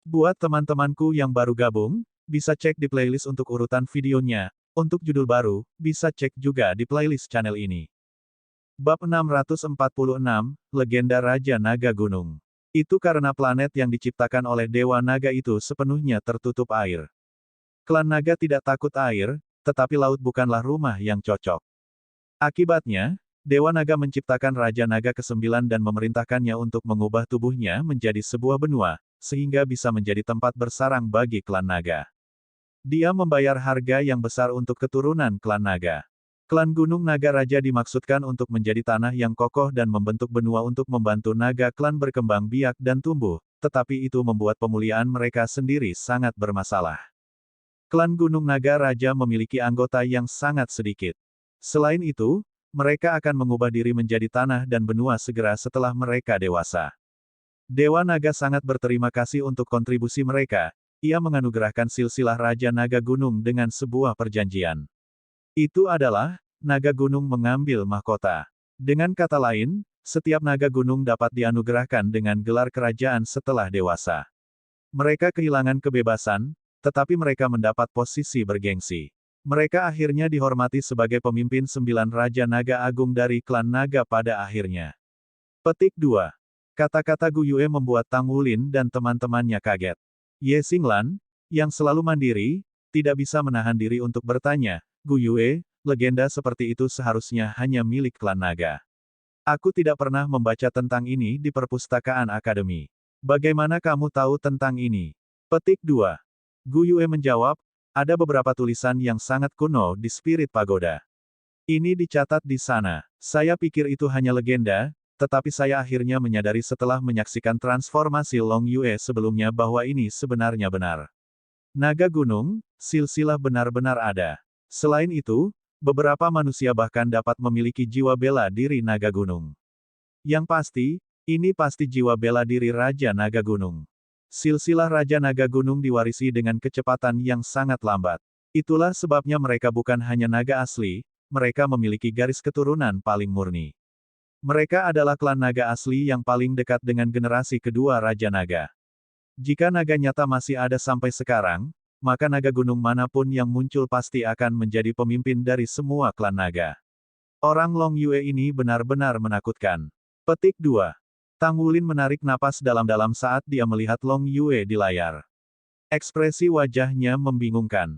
Buat teman-temanku yang baru gabung, bisa cek di playlist untuk urutan videonya. Untuk judul baru, bisa cek juga di playlist channel ini. Bab 646, Legenda Raja Naga Gunung. Itu karena planet yang diciptakan oleh Dewa Naga itu sepenuhnya tertutup air. Klan Naga tidak takut air, tetapi laut bukanlah rumah yang cocok. Akibatnya, Dewa Naga menciptakan Raja Naga ke-9 dan memerintahkannya untuk mengubah tubuhnya menjadi sebuah benua, sehingga bisa menjadi tempat bersarang bagi klan Naga. Dia membayar harga yang besar untuk keturunan klan Naga. Klan Gunung Naga Raja dimaksudkan untuk menjadi tanah yang kokoh dan membentuk benua untuk membantu naga klan berkembang biak dan tumbuh, tetapi itu membuat pemulihan mereka sendiri sangat bermasalah. Klan Gunung Naga Raja memiliki anggota yang sangat sedikit. Selain itu, mereka akan mengubah diri menjadi tanah dan benua segera setelah mereka dewasa. Dewa Naga sangat berterima kasih untuk kontribusi mereka. Ia menganugerahkan silsilah Raja Naga Gunung dengan sebuah perjanjian. Itu adalah, naga gunung mengambil mahkota. Dengan kata lain, setiap naga gunung dapat dianugerahkan dengan gelar kerajaan setelah dewasa. Mereka kehilangan kebebasan, tetapi mereka mendapat posisi bergengsi. Mereka akhirnya dihormati sebagai pemimpin 9 Raja Naga Agung dari klan Naga pada akhirnya. Petik 2. Kata-kata Gu Yue membuat Tang Wulin dan teman-temannya kaget. Ye Xinglan, yang selalu mandiri, tidak bisa menahan diri untuk bertanya, Gu Yue, legenda seperti itu seharusnya hanya milik klan naga. Aku tidak pernah membaca tentang ini di perpustakaan akademi. Bagaimana kamu tahu tentang ini? Petik 2. Gu Yue menjawab, ada beberapa tulisan yang sangat kuno di Spirit Pagoda. Ini dicatat di sana. Saya pikir itu hanya legenda, tetapi saya akhirnya menyadari setelah menyaksikan transformasi Long Yue sebelumnya bahwa ini sebenarnya benar. Naga gunung, silsilah benar-benar ada. Selain itu, beberapa manusia bahkan dapat memiliki jiwa bela diri naga gunung. Yang pasti, ini pasti jiwa bela diri Raja Naga Gunung. Silsilah Raja Naga Gunung diwarisi dengan kecepatan yang sangat lambat. Itulah sebabnya mereka bukan hanya naga asli, mereka memiliki garis keturunan paling murni. Mereka adalah klan naga asli yang paling dekat dengan generasi kedua Raja Naga. Jika naga nyata masih ada sampai sekarang, maka naga gunung manapun yang muncul pasti akan menjadi pemimpin dari semua klan naga. Orang Long Yue ini benar-benar menakutkan. Petik 2. Tang Wulin menarik napas dalam-dalam saat dia melihat Long Yue di layar. Ekspresi wajahnya membingungkan.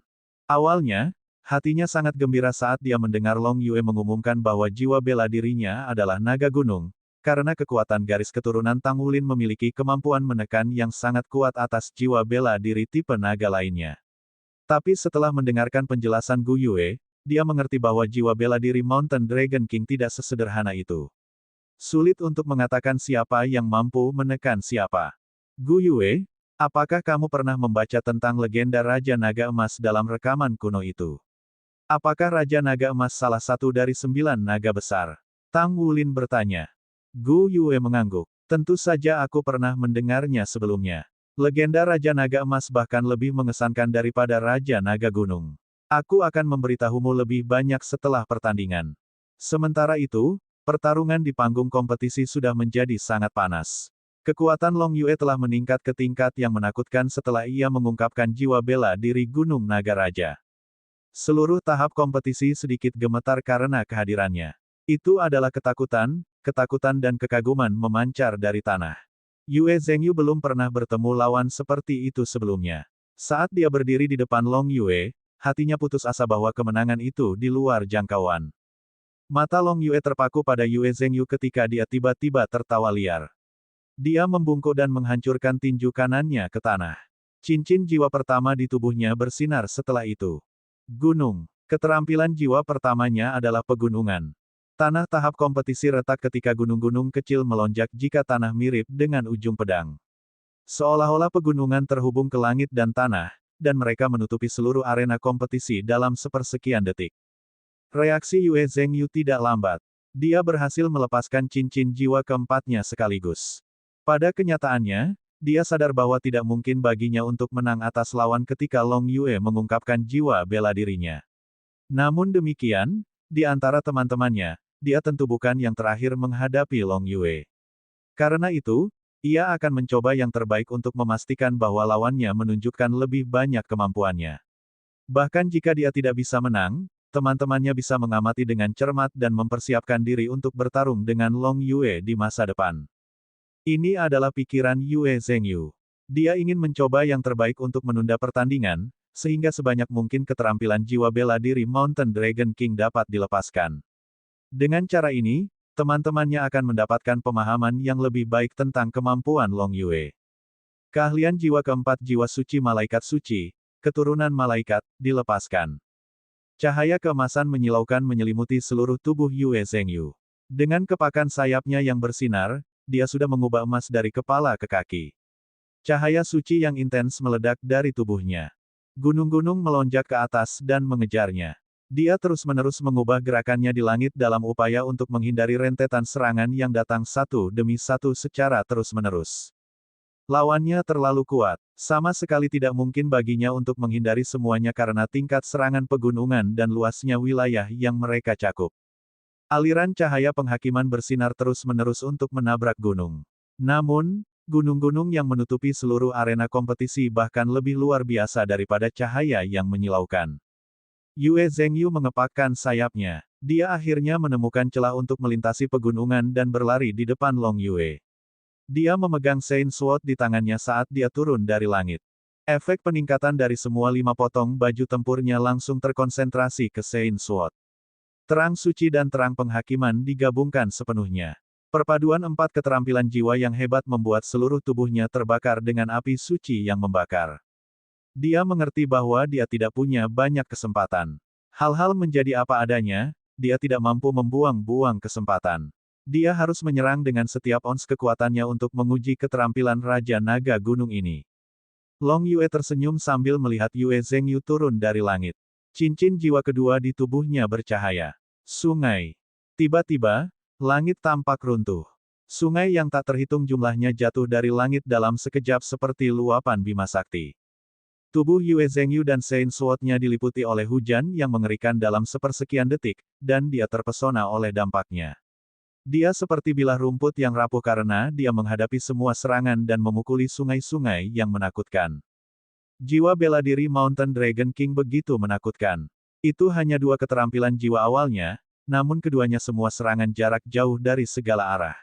Awalnya, hatinya sangat gembira saat dia mendengar Long Yue mengumumkan bahwa jiwa bela dirinya adalah naga gunung, karena kekuatan garis keturunan Tang Wulin memiliki kemampuan menekan yang sangat kuat atas jiwa bela diri tipe naga lainnya. Tapi setelah mendengarkan penjelasan Gu Yue, dia mengerti bahwa jiwa bela diri Mountain Dragon King tidak sesederhana itu. Sulit untuk mengatakan siapa yang mampu menekan siapa. Gu Yue, apakah kamu pernah membaca tentang legenda Raja Naga Emas dalam rekaman kuno itu? Apakah Raja Naga Emas salah satu dari 9 naga besar? Tang Wulin bertanya. Gu Yue mengangguk. Tentu saja aku pernah mendengarnya sebelumnya. Legenda Raja Naga Emas bahkan lebih mengesankan daripada Raja Naga Gunung. Aku akan memberitahumu lebih banyak setelah pertandingan. Sementara itu, pertarungan di panggung kompetisi sudah menjadi sangat panas. Kekuatan Long Yue telah meningkat ke tingkat yang menakutkan setelah ia mengungkapkan jiwa bela diri Gunung Naga Raja. Seluruh tahap kompetisi sedikit gemetar karena kehadirannya. Itu adalah ketakutan dan kekaguman memancar dari tanah. Yue Zhengyu belum pernah bertemu lawan seperti itu sebelumnya. Saat dia berdiri di depan Long Yue, hatinya putus asa bahwa kemenangan itu di luar jangkauan. Mata Long Yue terpaku pada Yue Zhengyu ketika dia tiba-tiba tertawa liar. Dia membungkuk dan menghancurkan tinju kanannya ke tanah. Cincin jiwa pertama di tubuhnya bersinar setelah itu. Gunung. Keterampilan jiwa pertamanya adalah pegunungan. Tanah tahap kompetisi retak ketika gunung-gunung kecil melonjak jika tanah mirip dengan ujung pedang. Seolah-olah pegunungan terhubung ke langit dan tanah, dan mereka menutupi seluruh arena kompetisi dalam sepersekian detik. Reaksi Yue Zhengyu tidak lambat. Dia berhasil melepaskan cincin jiwa keempatnya sekaligus. Pada kenyataannya, dia sadar bahwa tidak mungkin baginya untuk menang atas lawan ketika Long Yue mengungkapkan jiwa bela dirinya. Namun demikian, di antara teman-temannya, dia tentu bukan yang terakhir menghadapi Long Yue. Karena itu, Ia akan mencoba yang terbaik untuk memastikan bahwa lawannya menunjukkan lebih banyak kemampuannya. Bahkan jika dia tidak bisa menang, teman-temannya bisa mengamati dengan cermat dan mempersiapkan diri untuk bertarung dengan Long Yue di masa depan. Ini adalah pikiran Yue Zhengyu. Dia ingin mencoba yang terbaik untuk menunda pertandingan, sehingga sebanyak mungkin keterampilan jiwa bela diri Mountain Dragon King dapat dilepaskan. Dengan cara ini, teman-temannya akan mendapatkan pemahaman yang lebih baik tentang kemampuan Long Yue. Keahlian jiwa keempat jiwa suci malaikat suci, keturunan malaikat, dilepaskan. Cahaya keemasan menyilaukan menyelimuti seluruh tubuh Yue Zhengyu. Dengan kepakan sayapnya yang bersinar, dia sudah mengubah emas dari kepala ke kaki. Cahaya suci yang intens meledak dari tubuhnya. Gunung-gunung melonjak ke atas dan mengejarnya. Dia terus-menerus mengubah gerakannya di langit dalam upaya untuk menghindari rentetan serangan yang datang satu demi satu secara terus-menerus. Lawannya terlalu kuat. Sama sekali tidak mungkin baginya untuk menghindari semuanya karena tingkat serangan pegunungan dan luasnya wilayah yang mereka cakup. Aliran cahaya penghakiman bersinar terus-menerus untuk menabrak gunung. Namun, gunung-gunung yang menutupi seluruh arena kompetisi bahkan lebih luar biasa daripada cahaya yang menyilaukan. Yue Zhengyu mengepakkan sayapnya. Dia akhirnya menemukan celah untuk melintasi pegunungan dan berlari di depan Long Yue. Dia memegang Sein Sword di tangannya saat dia turun dari langit. Efek peningkatan dari semua 5 potong baju tempurnya langsung terkonsentrasi ke Sein Sword. Terang suci dan terang penghakiman digabungkan sepenuhnya. Perpaduan 4 keterampilan jiwa yang hebat membuat seluruh tubuhnya terbakar dengan api suci yang membakar. Dia mengerti bahwa dia tidak punya banyak kesempatan. Hal-hal menjadi apa adanya, dia tidak mampu membuang-buang kesempatan. Dia harus menyerang dengan setiap ons kekuatannya untuk menguji keterampilan Raja Naga Gunung ini. Long Yue tersenyum sambil melihat Yue Zhengyu turun dari langit. Cincin jiwa kedua di tubuhnya bercahaya. Sungai. Tiba-tiba, langit tampak runtuh. Sungai yang tak terhitung jumlahnya jatuh dari langit dalam sekejap seperti luapan Bima Sakti. Tubuh Yue Zhengyu dan Sein Sword-nya diliputi oleh hujan yang mengerikan dalam sepersekian detik, dan dia terpesona oleh dampaknya. Dia seperti bilah rumput yang rapuh karena dia menghadapi semua serangan dan memukuli sungai-sungai yang menakutkan. Jiwa bela diri Mountain Dragon King begitu menakutkan. Itu hanya 2 keterampilan jiwa awalnya, namun keduanya semua serangan jarak jauh dari segala arah.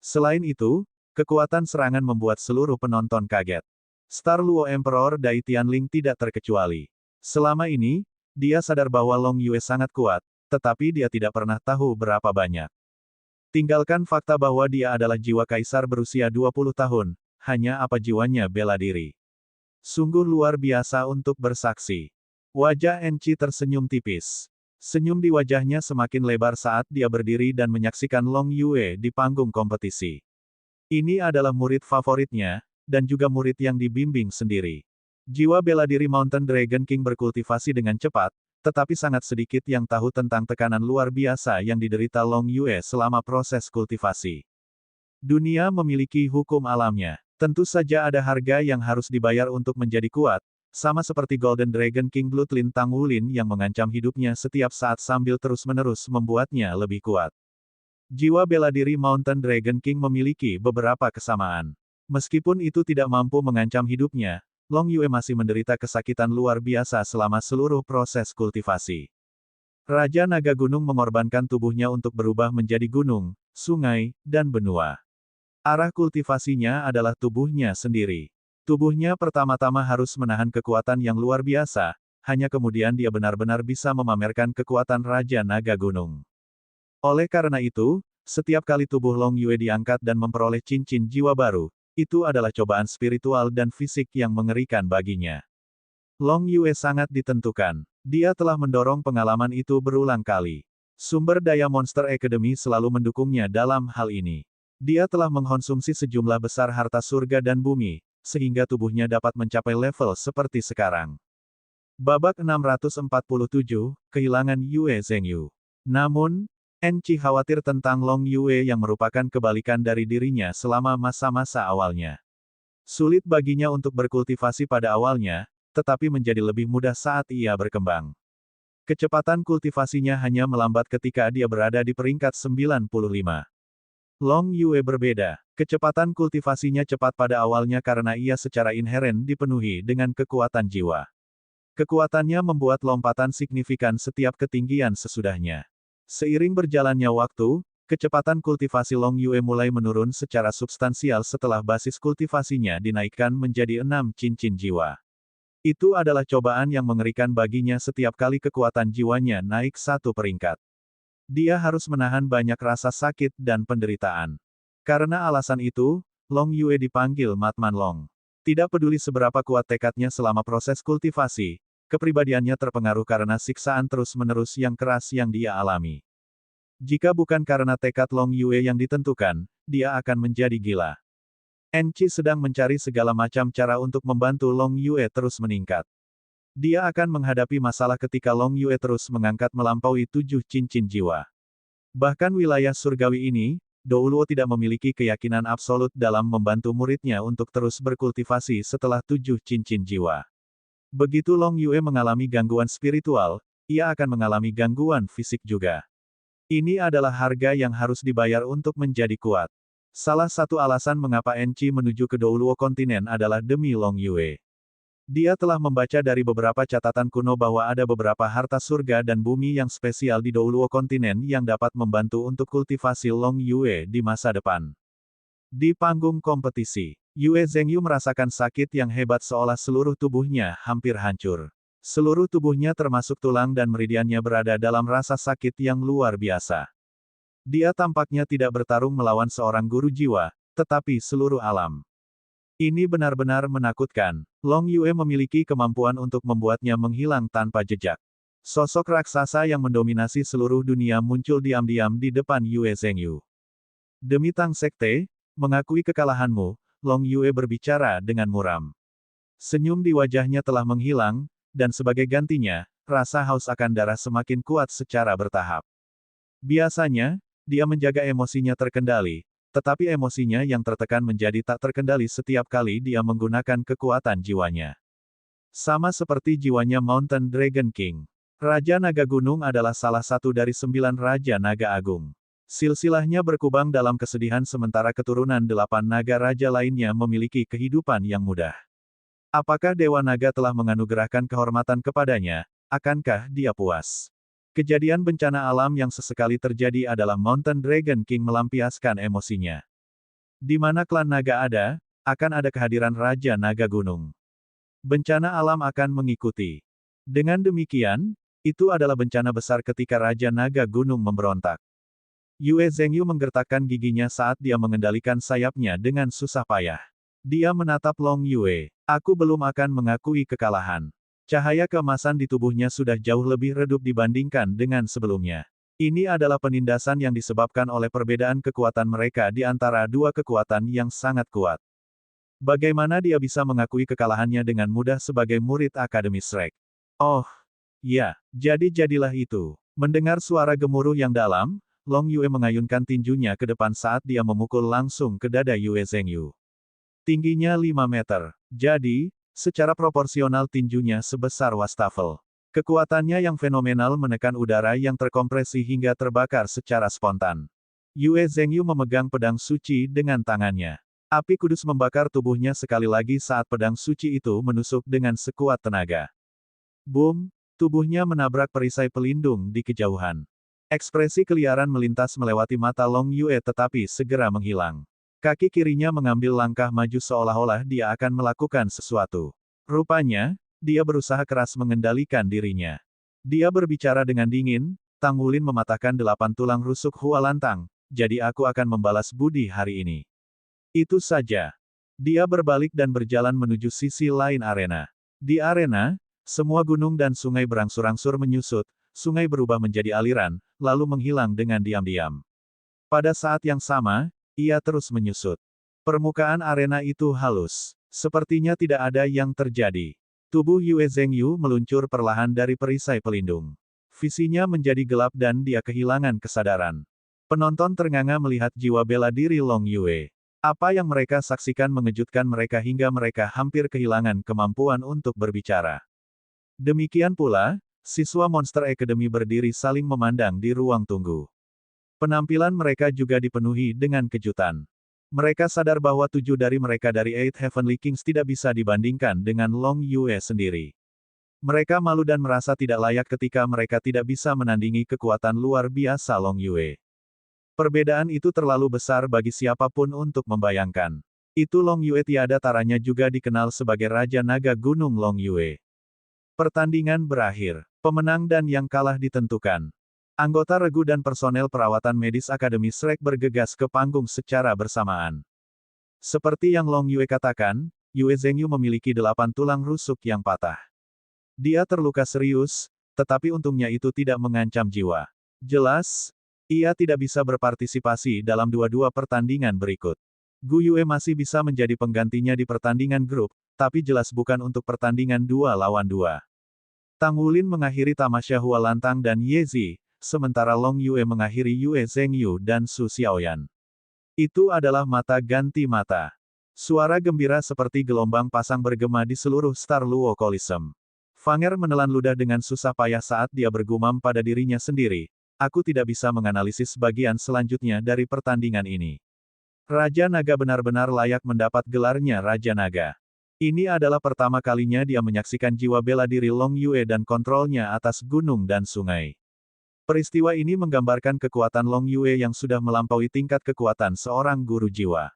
Selain itu, kekuatan serangan membuat seluruh penonton kaget. Star Luo Emperor Dai Tianling tidak terkecuali. Selama ini, dia sadar bahwa Long Yue sangat kuat, tetapi dia tidak pernah tahu berapa banyak. Tinggalkan fakta bahwa dia adalah jiwa kaisar berusia 20 tahun, hanya apa jiwanya bela diri. Sungguh luar biasa untuk bersaksi. Wajah Enci tersenyum tipis. Senyum di wajahnya semakin lebar saat dia berdiri dan menyaksikan Long Yue di panggung kompetisi. Ini adalah murid favoritnya, dan juga murid yang dibimbing sendiri. Jiwa bela diri Mountain Dragon King berkultivasi dengan cepat, tetapi sangat sedikit yang tahu tentang tekanan luar biasa yang diderita Long Yue selama proses kultivasi. Dunia memiliki hukum alamnya. Tentu saja ada harga yang harus dibayar untuk menjadi kuat, sama seperti Golden Dragon King Bloodline Tang Wulin yang mengancam hidupnya setiap saat sambil terus-menerus membuatnya lebih kuat. Jiwa bela diri Mountain Dragon King memiliki beberapa kesamaan. Meskipun itu tidak mampu mengancam hidupnya, Long Yue masih menderita kesakitan luar biasa selama seluruh proses kultivasi. Raja Naga Gunung mengorbankan tubuhnya untuk berubah menjadi gunung, sungai, dan benua. Arah kultivasinya adalah tubuhnya sendiri. Tubuhnya pertama-tama harus menahan kekuatan yang luar biasa, hanya kemudian dia benar-benar bisa memamerkan kekuatan Raja Naga Gunung. Oleh karena itu, setiap kali tubuh Long Yue diangkat dan memperoleh cincin jiwa baru, itu adalah cobaan spiritual dan fisik yang mengerikan baginya. Long Yue sangat ditentukan. Dia telah mendorong pengalaman itu berulang kali. Sumber daya Monster Academy selalu mendukungnya dalam hal ini. Dia telah mengkonsumsi sejumlah besar harta surga dan bumi, sehingga tubuhnya dapat mencapai level seperti sekarang. Babak 647, kehilangan Yue Zhengyu. Namun, Enci khawatir tentang Long Yue yang merupakan kebalikan dari dirinya selama masa-masa awalnya. Sulit baginya untuk berkultivasi pada awalnya, tetapi menjadi lebih mudah saat ia berkembang. Kecepatan kultivasinya hanya melambat ketika dia berada di peringkat 95. Long Yue berbeda. Kecepatan kultivasinya cepat pada awalnya karena ia secara inheren dipenuhi dengan kekuatan jiwa. Kekuatannya membuat lompatan signifikan setiap ketinggian sesudahnya. Seiring berjalannya waktu, kecepatan kultivasi Long Yue mulai menurun secara substansial setelah basis kultivasinya dinaikkan menjadi 6 cincin jiwa. Itu adalah cobaan yang mengerikan baginya setiap kali kekuatan jiwanya naik satu peringkat. Dia harus menahan banyak rasa sakit dan penderitaan. Karena alasan itu, Long Yue dipanggil Matman Long. Tidak peduli seberapa kuat tekadnya selama proses kultivasi, kepribadiannya terpengaruh karena siksaan terus-menerus yang keras yang dia alami. Jika bukan karena tekad Long Yue yang ditentukan, dia akan menjadi gila. Enci sedang mencari segala macam cara untuk membantu Long Yue terus meningkat. Dia akan menghadapi masalah ketika Long Yue terus mengangkat melampaui 7 cincin jiwa. Bahkan wilayah surgawi ini, Douluo tidak memiliki keyakinan absolut dalam membantu muridnya untuk terus berkultivasi setelah 7 cincin jiwa. Begitu Long Yue mengalami gangguan spiritual, ia akan mengalami gangguan fisik juga. Ini adalah harga yang harus dibayar untuk menjadi kuat. Salah satu alasan mengapa Enci menuju ke Douluo kontinen adalah demi Long Yue. Dia telah membaca dari beberapa catatan kuno bahwa ada beberapa harta surga dan bumi yang spesial di Douluo kontinen yang dapat membantu untuk kultivasi Long Yue di masa depan. Di panggung kompetisi, Yue Zhengyu merasakan sakit yang hebat seolah seluruh tubuhnya hampir hancur. Seluruh tubuhnya termasuk tulang dan meridiannya berada dalam rasa sakit yang luar biasa. Dia tampaknya tidak bertarung melawan seorang guru jiwa, tetapi seluruh alam. Ini benar-benar menakutkan. Long Yue memiliki kemampuan untuk membuatnya menghilang tanpa jejak. Sosok raksasa yang mendominasi seluruh dunia muncul diam-diam di depan Yue Zhengyu. Demi Tang Sekte, mengakui kekalahanmu, Long Yue berbicara dengan muram. Senyum di wajahnya telah menghilang, dan sebagai gantinya, rasa haus akan darah semakin kuat secara bertahap. Biasanya, dia menjaga emosinya terkendali, tetapi emosinya yang tertekan menjadi tak terkendali setiap kali dia menggunakan kekuatan jiwanya. Sama seperti jiwanya Mountain Dragon King. Raja Naga Gunung adalah salah satu dari 9 Raja Naga Agung. Silsilahnya berkubang dalam kesedihan sementara keturunan 8 naga raja lainnya memiliki kehidupan yang mudah. Apakah Dewa Naga telah menganugerahkan kehormatan kepadanya? Akankah dia puas? Kejadian bencana alam yang sesekali terjadi adalah Mountain Dragon King melampiaskan emosinya. Di mana klan naga ada, akan ada kehadiran Raja Naga Gunung. Bencana alam akan mengikuti. Dengan demikian, itu adalah bencana besar ketika Raja Naga Gunung memberontak. Yue Zhengyu menggertakkan giginya saat dia mengendalikan sayapnya dengan susah payah. Dia menatap Long Yue. Aku belum akan mengakui kekalahan. Cahaya keemasan di tubuhnya sudah jauh lebih redup dibandingkan dengan sebelumnya. Ini adalah penindasan yang disebabkan oleh perbedaan kekuatan mereka di antara dua kekuatan yang sangat kuat. Bagaimana dia bisa mengakui kekalahannya dengan mudah sebagai murid Akademi Shrek? Oh, ya, jadilah itu. Mendengar suara gemuruh yang dalam, Long Yue mengayunkan tinjunya ke depan saat dia memukul langsung ke dada Yue Zhengyu. Tingginya 5 meter. Jadi, secara proporsional tinjunya sebesar wastafel. Kekuatannya yang fenomenal menekan udara yang terkompresi hingga terbakar secara spontan. Yue Zhengyu memegang pedang suci dengan tangannya. Api kudus membakar tubuhnya sekali lagi saat pedang suci itu menusuk dengan sekuat tenaga. Boom! Tubuhnya menabrak perisai pelindung di kejauhan. Ekspresi keliaran melintas melewati mata Long Yue tetapi segera menghilang. Kaki kirinya mengambil langkah maju seolah-olah dia akan melakukan sesuatu. Rupanya, dia berusaha keras mengendalikan dirinya. Dia berbicara dengan dingin, Tang Wulin mematahkan 8 tulang rusuk Hua Lantang, jadi aku akan membalas budi hari ini. Itu saja. Dia berbalik dan berjalan menuju sisi lain arena. Di arena, semua gunung dan sungai berangsur-angsur menyusut, sungai berubah menjadi aliran, lalu menghilang dengan diam-diam. Pada saat yang sama, ia terus menyusut. Permukaan arena itu halus. Sepertinya tidak ada yang terjadi. Tubuh Yue Zhengyu meluncur perlahan dari perisai pelindung. Visinya menjadi gelap dan dia kehilangan kesadaran. Penonton ternganga melihat jiwa bela diri Long Yue. Apa yang mereka saksikan mengejutkan mereka hingga mereka hampir kehilangan kemampuan untuk berbicara. Demikian pula, siswa Monster Academy berdiri saling memandang di ruang tunggu. Penampilan mereka juga dipenuhi dengan kejutan. Mereka sadar bahwa 7 dari mereka dari Eight Heavenly Kings tidak bisa dibandingkan dengan Long Yue sendiri. Mereka malu dan merasa tidak layak ketika mereka tidak bisa menandingi kekuatan luar biasa Long Yue. Perbedaan itu terlalu besar bagi siapapun untuk membayangkan. Itu Long Yue tiada taranya juga dikenal sebagai Raja Naga Gunung Long Yue. Pertandingan berakhir. Pemenang dan yang kalah ditentukan. Anggota regu dan personel perawatan medis Akademi Shrek bergegas ke panggung secara bersamaan. Seperti yang Long Yue katakan, Yue Zhengyu memiliki 8 tulang rusuk yang patah. Dia terluka serius, tetapi untungnya itu tidak mengancam jiwa. Jelas, ia tidak bisa berpartisipasi dalam dua-dua pertandingan berikut. Gu Yue masih bisa menjadi penggantinya di pertandingan grup, tapi jelas bukan untuk pertandingan 2 lawan 2. Tang Wulin mengakhiri tamasya Hua Lantang dan Ye Zi, sementara Long Yue mengakhiri Yue Zhengyu dan Su Xiaoyan. Itu adalah mata ganti mata. Suara gembira seperti gelombang pasang bergema di seluruh Star Luo Coliseum. Fanger menelan ludah dengan susah payah saat dia bergumam pada dirinya sendiri. Aku tidak bisa menganalisis bagian selanjutnya dari pertandingan ini. Raja Naga benar-benar layak mendapat gelarnya Raja Naga. Ini adalah pertama kalinya dia menyaksikan jiwa bela diri Long Yue dan kontrolnya atas gunung dan sungai. Peristiwa ini menggambarkan kekuatan Long Yue yang sudah melampaui tingkat kekuatan seorang guru jiwa.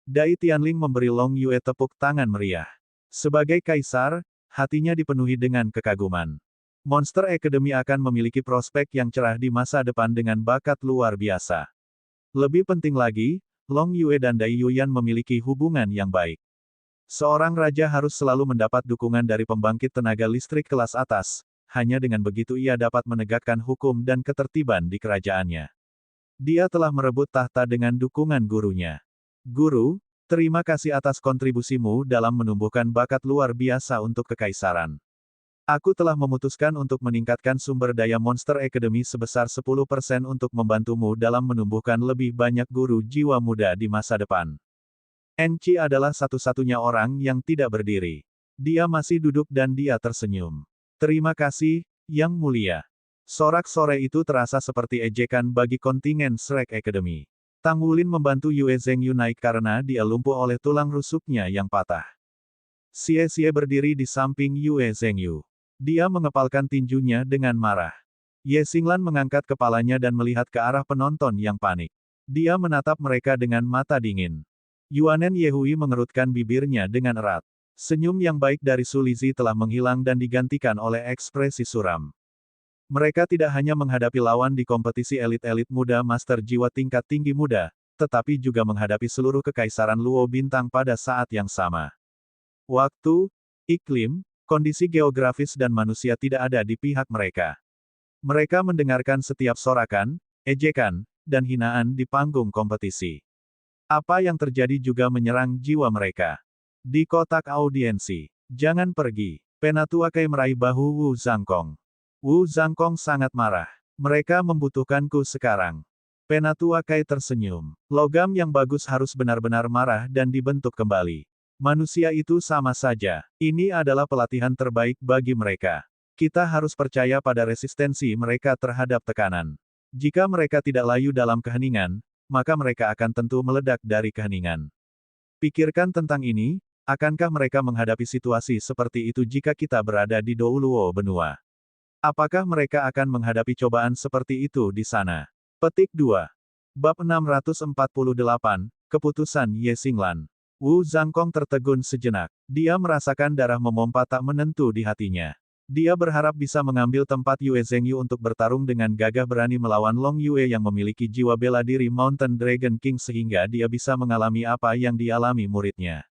Dai Tianling memberi Long Yue tepuk tangan meriah. Sebagai kaisar, hatinya dipenuhi dengan kekaguman. Monster Academy akan memiliki prospek yang cerah di masa depan dengan bakat luar biasa. Lebih penting lagi, Long Yue dan Dai Yuyan memiliki hubungan yang baik. Seorang raja harus selalu mendapat dukungan dari pembangkit tenaga listrik kelas atas. Hanya dengan begitu ia dapat menegakkan hukum dan ketertiban di kerajaannya. Dia telah merebut tahta dengan dukungan gurunya. Guru, terima kasih atas kontribusimu dalam menumbuhkan bakat luar biasa untuk kekaisaran. Aku telah memutuskan untuk meningkatkan sumber daya Monster Academy sebesar 10% untuk membantumu dalam menumbuhkan lebih banyak guru jiwa muda di masa depan. Enci adalah satu-satunya orang yang tidak berdiri. Dia masih duduk dan dia tersenyum. Terima kasih, Yang Mulia. Sorak-sore itu terasa seperti ejekan bagi kontingen Shrek Academy. Tang Wulin membantu Yue Zhengyu naik karena dia lumpuh oleh tulang rusuknya yang patah. Xie berdiri di samping Yue Zhengyu. Dia mengepalkan tinjunya dengan marah. Ye Xinglan mengangkat kepalanya dan melihat ke arah penonton yang panik. Dia menatap mereka dengan mata dingin. Yuanen Yehui mengerutkan bibirnya dengan erat. Senyum yang baik dari Su Lizhi telah menghilang dan digantikan oleh ekspresi suram. Mereka tidak hanya menghadapi lawan di kompetisi elit-elit muda Master Jiwa tingkat tinggi muda, tetapi juga menghadapi seluruh kekaisaran Luo Bintang pada saat yang sama. Waktu, iklim, kondisi geografis dan manusia tidak ada di pihak mereka. Mereka mendengarkan setiap sorakan, ejekan, dan hinaan di panggung kompetisi. Apa yang terjadi juga menyerang jiwa mereka. Di kotak audiensi. Jangan pergi. Penatua Kai meraih bahu Wu Zhangkong. Wu Zhangkong sangat marah. Mereka membutuhkanku sekarang. Penatua Kai tersenyum. Logam yang bagus harus benar-benar marah dan dibentuk kembali. Manusia itu sama saja. Ini adalah pelatihan terbaik bagi mereka. Kita harus percaya pada resistensi mereka terhadap tekanan. Jika mereka tidak layu dalam keheningan, maka mereka akan tentu meledak dari keheningan. Pikirkan tentang ini. Akankah mereka menghadapi situasi seperti itu jika kita berada di Douluo benua? Apakah mereka akan menghadapi cobaan seperti itu di sana? Petik 2. Bab 648, Keputusan Ye Xinglan. Wu Zhangkong tertegun sejenak. Dia merasakan darah memompa tak menentu di hatinya. Dia berharap bisa mengambil tempat Yue Zhengyu untuk bertarung dengan gagah berani melawan Long Yue yang memiliki jiwa bela diri Mountain Dragon King sehingga dia bisa mengalami apa yang dialami muridnya.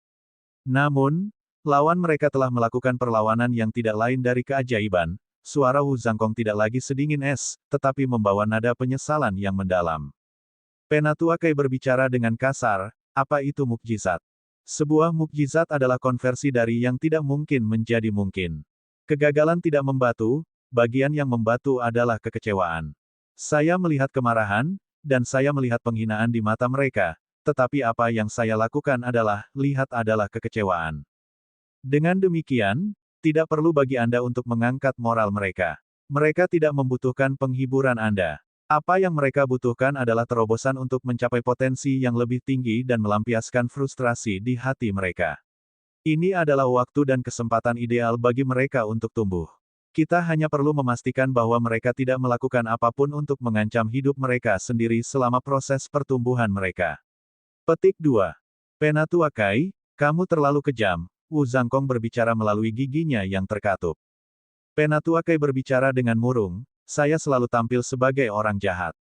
Namun, lawan mereka telah melakukan perlawanan yang tidak lain dari keajaiban. Suara Wu Zhangkong tidak lagi sedingin es, tetapi membawa nada penyesalan yang mendalam. Penatua Kai berbicara dengan kasar, apa itu mukjizat? Sebuah mukjizat adalah konversi dari yang tidak mungkin menjadi mungkin. Kegagalan tidak membatu, bagian yang membatu adalah kekecewaan. Saya melihat kemarahan, dan saya melihat penghinaan di mata mereka. Tetapi apa yang saya lakukan adalah kekecewaan. Dengan demikian, tidak perlu bagi Anda untuk mengangkat moral mereka. Mereka tidak membutuhkan penghiburan Anda. Apa yang mereka butuhkan adalah terobosan untuk mencapai potensi yang lebih tinggi dan melampiaskan frustrasi di hati mereka. Ini adalah waktu dan kesempatan ideal bagi mereka untuk tumbuh. Kita hanya perlu memastikan bahwa mereka tidak melakukan apapun untuk mengancam hidup mereka sendiri selama proses pertumbuhan mereka. Petik 2. Penatuakai, kamu terlalu kejam, Wu Zhangkong berbicara melalui giginya yang terkatup. Penatuakai berbicara dengan murung, saya selalu tampil sebagai orang jahat.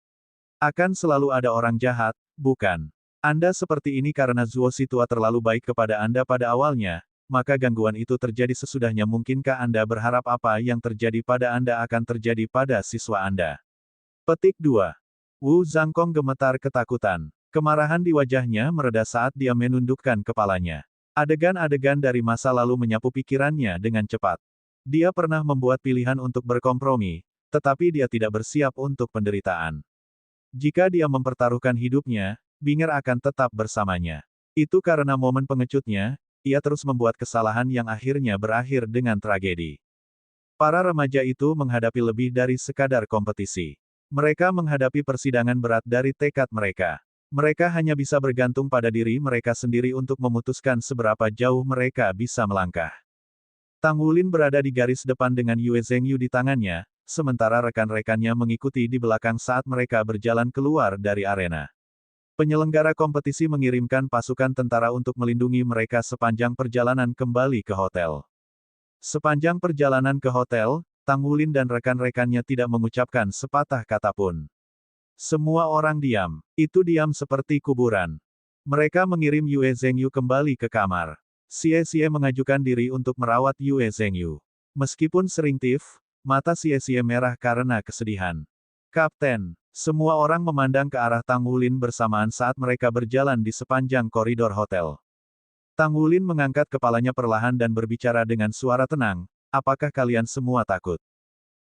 Akan selalu ada orang jahat, bukan? Anda seperti ini karena Zuo Situa terlalu baik kepada Anda pada awalnya, maka gangguan itu terjadi sesudahnya. Mungkinkah Anda berharap apa yang terjadi pada Anda akan terjadi pada siswa Anda? Petik 2. Wu Zhangkong gemetar ketakutan. Kemarahan di wajahnya mereda saat dia menundukkan kepalanya. Adegan-adegan dari masa lalu menyapu pikirannya dengan cepat. Dia pernah membuat pilihan untuk berkompromi, tetapi dia tidak bersiap untuk penderitaan. Jika dia mempertaruhkan hidupnya, Binger akan tetap bersamanya. Itu karena momen pengecutnya, ia terus membuat kesalahan yang akhirnya berakhir dengan tragedi. Para remaja itu menghadapi lebih dari sekadar kompetisi. Mereka menghadapi persidangan berat dari tekad mereka. Mereka hanya bisa bergantung pada diri mereka sendiri untuk memutuskan seberapa jauh mereka bisa melangkah. Tang Wulin berada di garis depan dengan Yue Zhengyu di tangannya, sementara rekan-rekannya mengikuti di belakang saat mereka berjalan keluar dari arena. Penyelenggara kompetisi mengirimkan pasukan tentara untuk melindungi mereka sepanjang perjalanan kembali ke hotel. Sepanjang perjalanan ke hotel, Tang Wulin dan rekan-rekannya tidak mengucapkan sepatah kata pun. Semua orang diam. Itu diam seperti kuburan. Mereka mengirim Yue Zhengyu kembali ke kamar. Xie mengajukan diri untuk merawat Yue Zhengyu. Meskipun sering tif, mata Xie merah karena kesedihan. Kapten, semua orang memandang ke arah Tang Wulin bersamaan saat mereka berjalan di sepanjang koridor hotel. Tang Wulin mengangkat kepalanya perlahan dan berbicara dengan suara tenang, apakah kalian semua takut?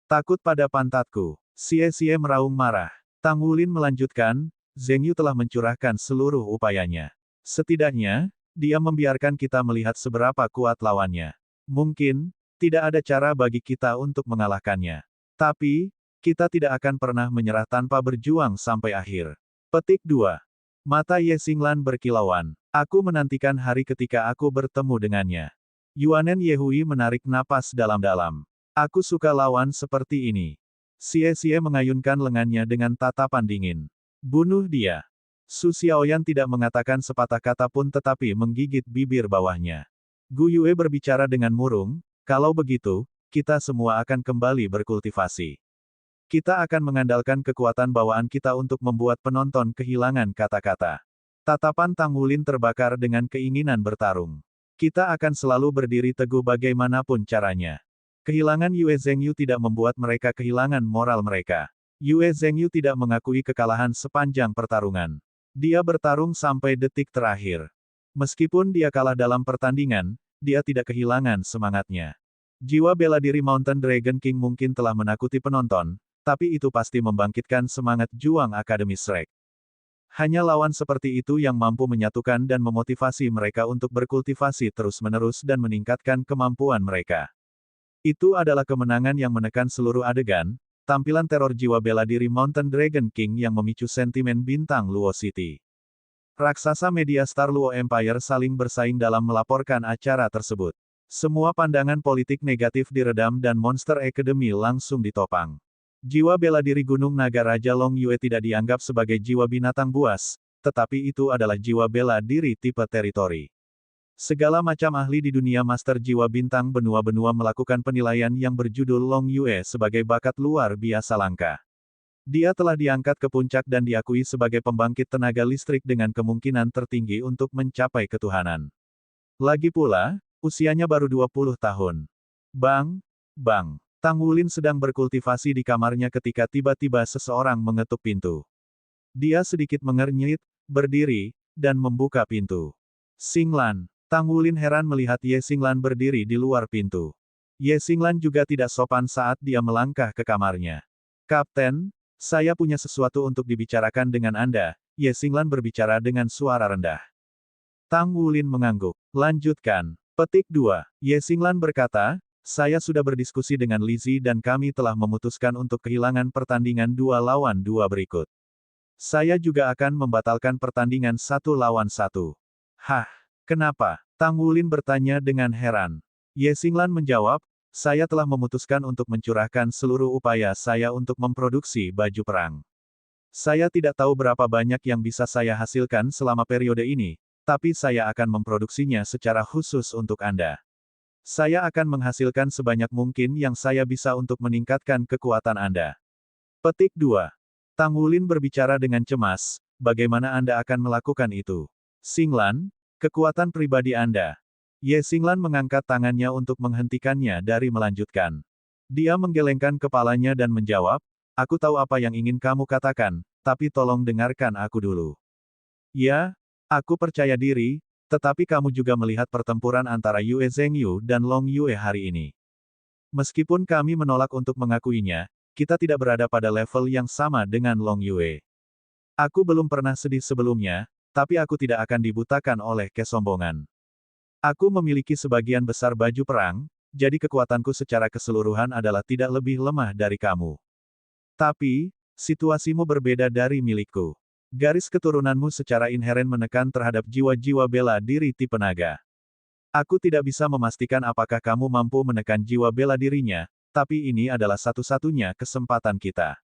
Takut pada pantatku. Xie meraung marah. Tang Wulin melanjutkan, Zhengyu telah mencurahkan seluruh upayanya. Setidaknya, dia membiarkan kita melihat seberapa kuat lawannya. Mungkin, tidak ada cara bagi kita untuk mengalahkannya. Tapi, kita tidak akan pernah menyerah tanpa berjuang sampai akhir. Petik 2. Mata Ye Xinglan berkilauan. Aku menantikan hari ketika aku bertemu dengannya. Yuanen Yehui menarik napas dalam-dalam. Aku suka lawan seperti ini. Xie mengayunkan lengannya dengan tatapan dingin. Bunuh dia. Su Xiaoyan tidak mengatakan sepatah kata pun tetapi menggigit bibir bawahnya. Gu Yue berbicara dengan murung, kalau begitu, kita semua akan kembali berkultivasi. Kita akan mengandalkan kekuatan bawaan kita untuk membuat penonton kehilangan kata-kata. Tatapan Tang Wulin terbakar dengan keinginan bertarung. Kita akan selalu berdiri teguh bagaimanapun caranya. Kehilangan Yue Zhengyu tidak membuat mereka kehilangan moral mereka. Yue Zhengyu tidak mengakui kekalahan sepanjang pertarungan. Dia bertarung sampai detik terakhir. Meskipun dia kalah dalam pertandingan, dia tidak kehilangan semangatnya. Jiwa bela diri Mountain Dragon King mungkin telah menakuti penonton, tapi itu pasti membangkitkan semangat juang Akademi Shrek. Hanya lawan seperti itu yang mampu menyatukan dan memotivasi mereka untuk berkultivasi terus-menerus dan meningkatkan kemampuan mereka. Itu adalah kemenangan yang menekan seluruh adegan, tampilan teror jiwa bela diri Mountain Dragon King yang memicu sentimen bintang Luo City. Raksasa media Star Luo Empire saling bersaing dalam melaporkan acara tersebut. Semua pandangan politik negatif diredam dan Monster Academy langsung ditopang. Jiwa bela diri Gunung Naga Raja Long Yue tidak dianggap sebagai jiwa binatang buas, tetapi itu adalah jiwa bela diri tipe teritori. Segala macam ahli di dunia Master Jiwa Bintang benua-benua melakukan penilaian yang berjudul Long Yue sebagai bakat luar biasa langka. Dia telah diangkat ke puncak dan diakui sebagai pembangkit tenaga listrik dengan kemungkinan tertinggi untuk mencapai ketuhanan. Lagi pula, usianya baru 20 tahun. Bang! Tang Wulin sedang berkultivasi di kamarnya ketika tiba-tiba seseorang mengetuk pintu. Dia sedikit mengernyit, berdiri, dan membuka pintu. Xinglan. Tang Wulin heran melihat Ye Xinglan berdiri di luar pintu. Ye Xinglan juga tidak sopan saat dia melangkah ke kamarnya. Kapten, saya punya sesuatu untuk dibicarakan dengan Anda, Ye Xinglan berbicara dengan suara rendah. Tang Wulin mengangguk. Lanjutkan. Petik 2. Ye Xinglan berkata, Saya sudah berdiskusi dengan Lizzie dan kami telah memutuskan untuk kehilangan pertandingan 2 lawan 2 berikut. Saya juga akan membatalkan pertandingan 1 lawan 1. Hah? Kenapa? Tang Wulin bertanya dengan heran. Ye Xinglan menjawab, saya telah memutuskan untuk mencurahkan seluruh upaya saya untuk memproduksi baju perang. Saya tidak tahu berapa banyak yang bisa saya hasilkan selama periode ini, tapi saya akan memproduksinya secara khusus untuk Anda. Saya akan menghasilkan sebanyak mungkin yang saya bisa untuk meningkatkan kekuatan Anda. Petik 2. Tang Wulin berbicara dengan cemas, bagaimana Anda akan melakukan itu? Xinglan, kekuatan pribadi Anda. Ye Xinglan mengangkat tangannya untuk menghentikannya dari melanjutkan. Dia menggelengkan kepalanya dan menjawab, aku tahu apa yang ingin kamu katakan, tapi tolong dengarkan aku dulu. Ya, aku percaya diri, tetapi kamu juga melihat pertempuran antara Yue Zhengyu dan Long Yue hari ini. Meskipun kami menolak untuk mengakuinya, kita tidak berada pada level yang sama dengan Long Yue. Aku belum pernah sedih sebelumnya, tapi aku tidak akan dibutakan oleh kesombongan. Aku memiliki sebagian besar baju perang, jadi kekuatanku secara keseluruhan adalah tidak lebih lemah dari kamu. Tapi, situasimu berbeda dari milikku. Garis keturunanmu secara inheren menekan terhadap jiwa-jiwa bela diri tipe naga. Aku tidak bisa memastikan apakah kamu mampu menekan jiwa bela dirinya, tapi ini adalah satu-satunya kesempatan kita.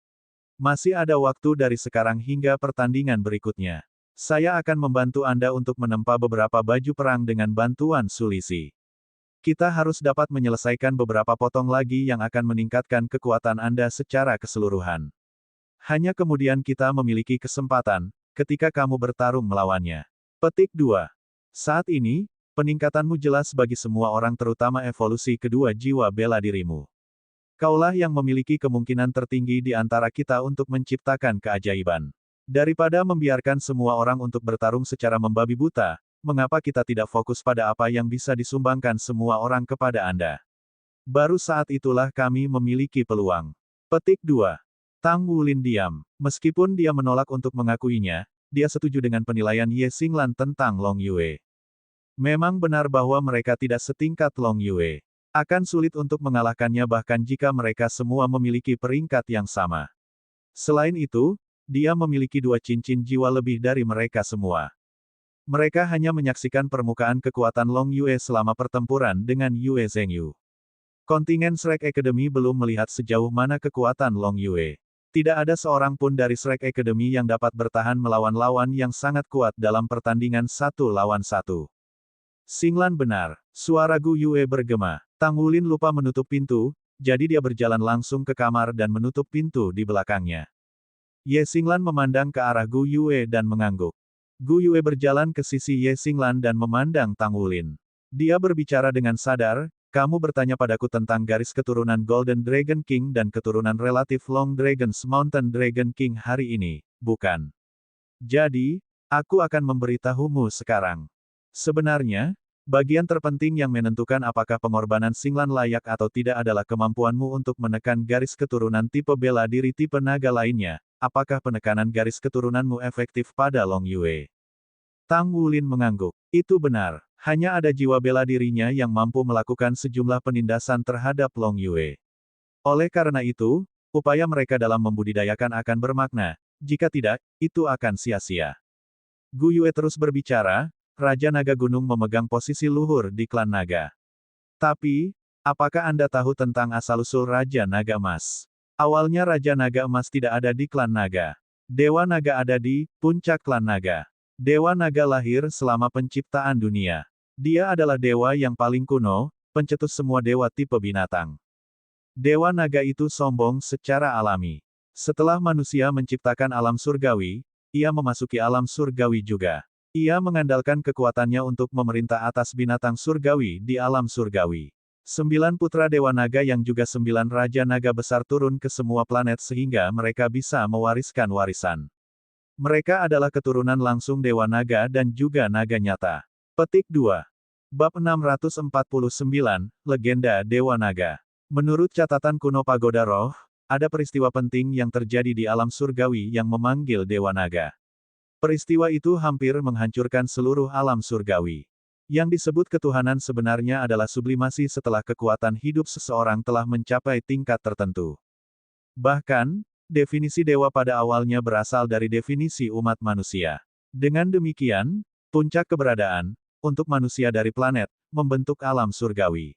Masih ada waktu dari sekarang hingga pertandingan berikutnya. Saya akan membantu Anda untuk menempa beberapa baju perang dengan bantuan Sulisi. Kita harus dapat menyelesaikan beberapa potong lagi yang akan meningkatkan kekuatan Anda secara keseluruhan. Hanya kemudian kita memiliki kesempatan, ketika kamu bertarung melawannya. Petik 2. Saat ini, peningkatanmu jelas bagi semua orang terutama evolusi kedua jiwa bela dirimu. Kaulah yang memiliki kemungkinan tertinggi di antara kita untuk menciptakan keajaiban. Daripada membiarkan semua orang untuk bertarung secara membabi buta, mengapa kita tidak fokus pada apa yang bisa disumbangkan semua orang kepada Anda? Baru saat itulah kami memiliki peluang. Petik 2. Tang Wulin diam. Meskipun dia menolak untuk mengakuinya, dia setuju dengan penilaian Ye Xinglan tentang Long Yue. Memang benar bahwa mereka tidak setingkat Long Yue. Akan sulit untuk mengalahkannya bahkan jika mereka semua memiliki peringkat yang sama. Selain itu, dia memiliki 2 cincin jiwa lebih dari mereka semua. Mereka hanya menyaksikan permukaan kekuatan Long Yue selama pertempuran dengan Yue Zhengyu. Kontingen Shrek Academy belum melihat sejauh mana kekuatan Long Yue. Tidak ada seorang pun dari Shrek Academy yang dapat bertahan melawan lawan yang sangat kuat dalam pertandingan 1 lawan 1. Xinglan benar. Suara Gu Yue bergema. Tang Wulin lupa menutup pintu, jadi dia berjalan langsung ke kamar dan menutup pintu di belakangnya. Ye Xinglan memandang ke arah Gu Yue dan mengangguk. Gu Yue berjalan ke sisi Ye Xinglan dan memandang Tang Wulin. Dia berbicara dengan sadar, kamu bertanya padaku tentang garis keturunan Golden Dragon King dan keturunan relatif Long Dragons Mountain Dragon King hari ini, bukan? Jadi, aku akan memberitahumu sekarang. Sebenarnya, bagian terpenting yang menentukan apakah pengorbanan Xinglan layak atau tidak adalah kemampuanmu untuk menekan garis keturunan tipe bela diri tipe naga lainnya. Apakah penekanan garis keturunanmu efektif pada Long Yue? Tang Wulin mengangguk. Itu benar. Hanya ada jiwa bela dirinya yang mampu melakukan sejumlah penindasan terhadap Long Yue. Oleh karena itu, upaya mereka dalam membudidayakan akan bermakna. Jika tidak, itu akan sia-sia. Gu Yue terus berbicara, Raja Naga Gunung memegang posisi luhur di klan naga. Tapi, apakah Anda tahu tentang asal-usul Raja Naga Emas? Awalnya Raja Naga Emas tidak ada di klan naga. Dewa Naga ada di puncak klan naga. Dewa Naga lahir selama penciptaan dunia. Dia adalah dewa yang paling kuno, pencetus semua dewa tipe binatang. Dewa Naga itu sombong secara alami. Setelah manusia menciptakan alam surgawi, ia memasuki alam surgawi juga. Ia mengandalkan kekuatannya untuk memerintah atas binatang surgawi di alam surgawi. 9 putra Dewa Naga yang juga 9 Raja Naga besar turun ke semua planet sehingga mereka bisa mewariskan warisan. Mereka adalah keturunan langsung Dewa Naga dan juga naga nyata. Petik 2. Bab 649, Legenda Dewa Naga. Menurut catatan kuno Pagoda Roh, ada peristiwa penting yang terjadi di alam surgawi yang memanggil Dewa Naga. Peristiwa itu hampir menghancurkan seluruh alam surgawi. Yang disebut ketuhanan sebenarnya adalah sublimasi setelah kekuatan hidup seseorang telah mencapai tingkat tertentu. Bahkan, definisi dewa pada awalnya berasal dari definisi umat manusia. Dengan demikian, puncak keberadaan, untuk manusia dari planet, membentuk alam surgawi.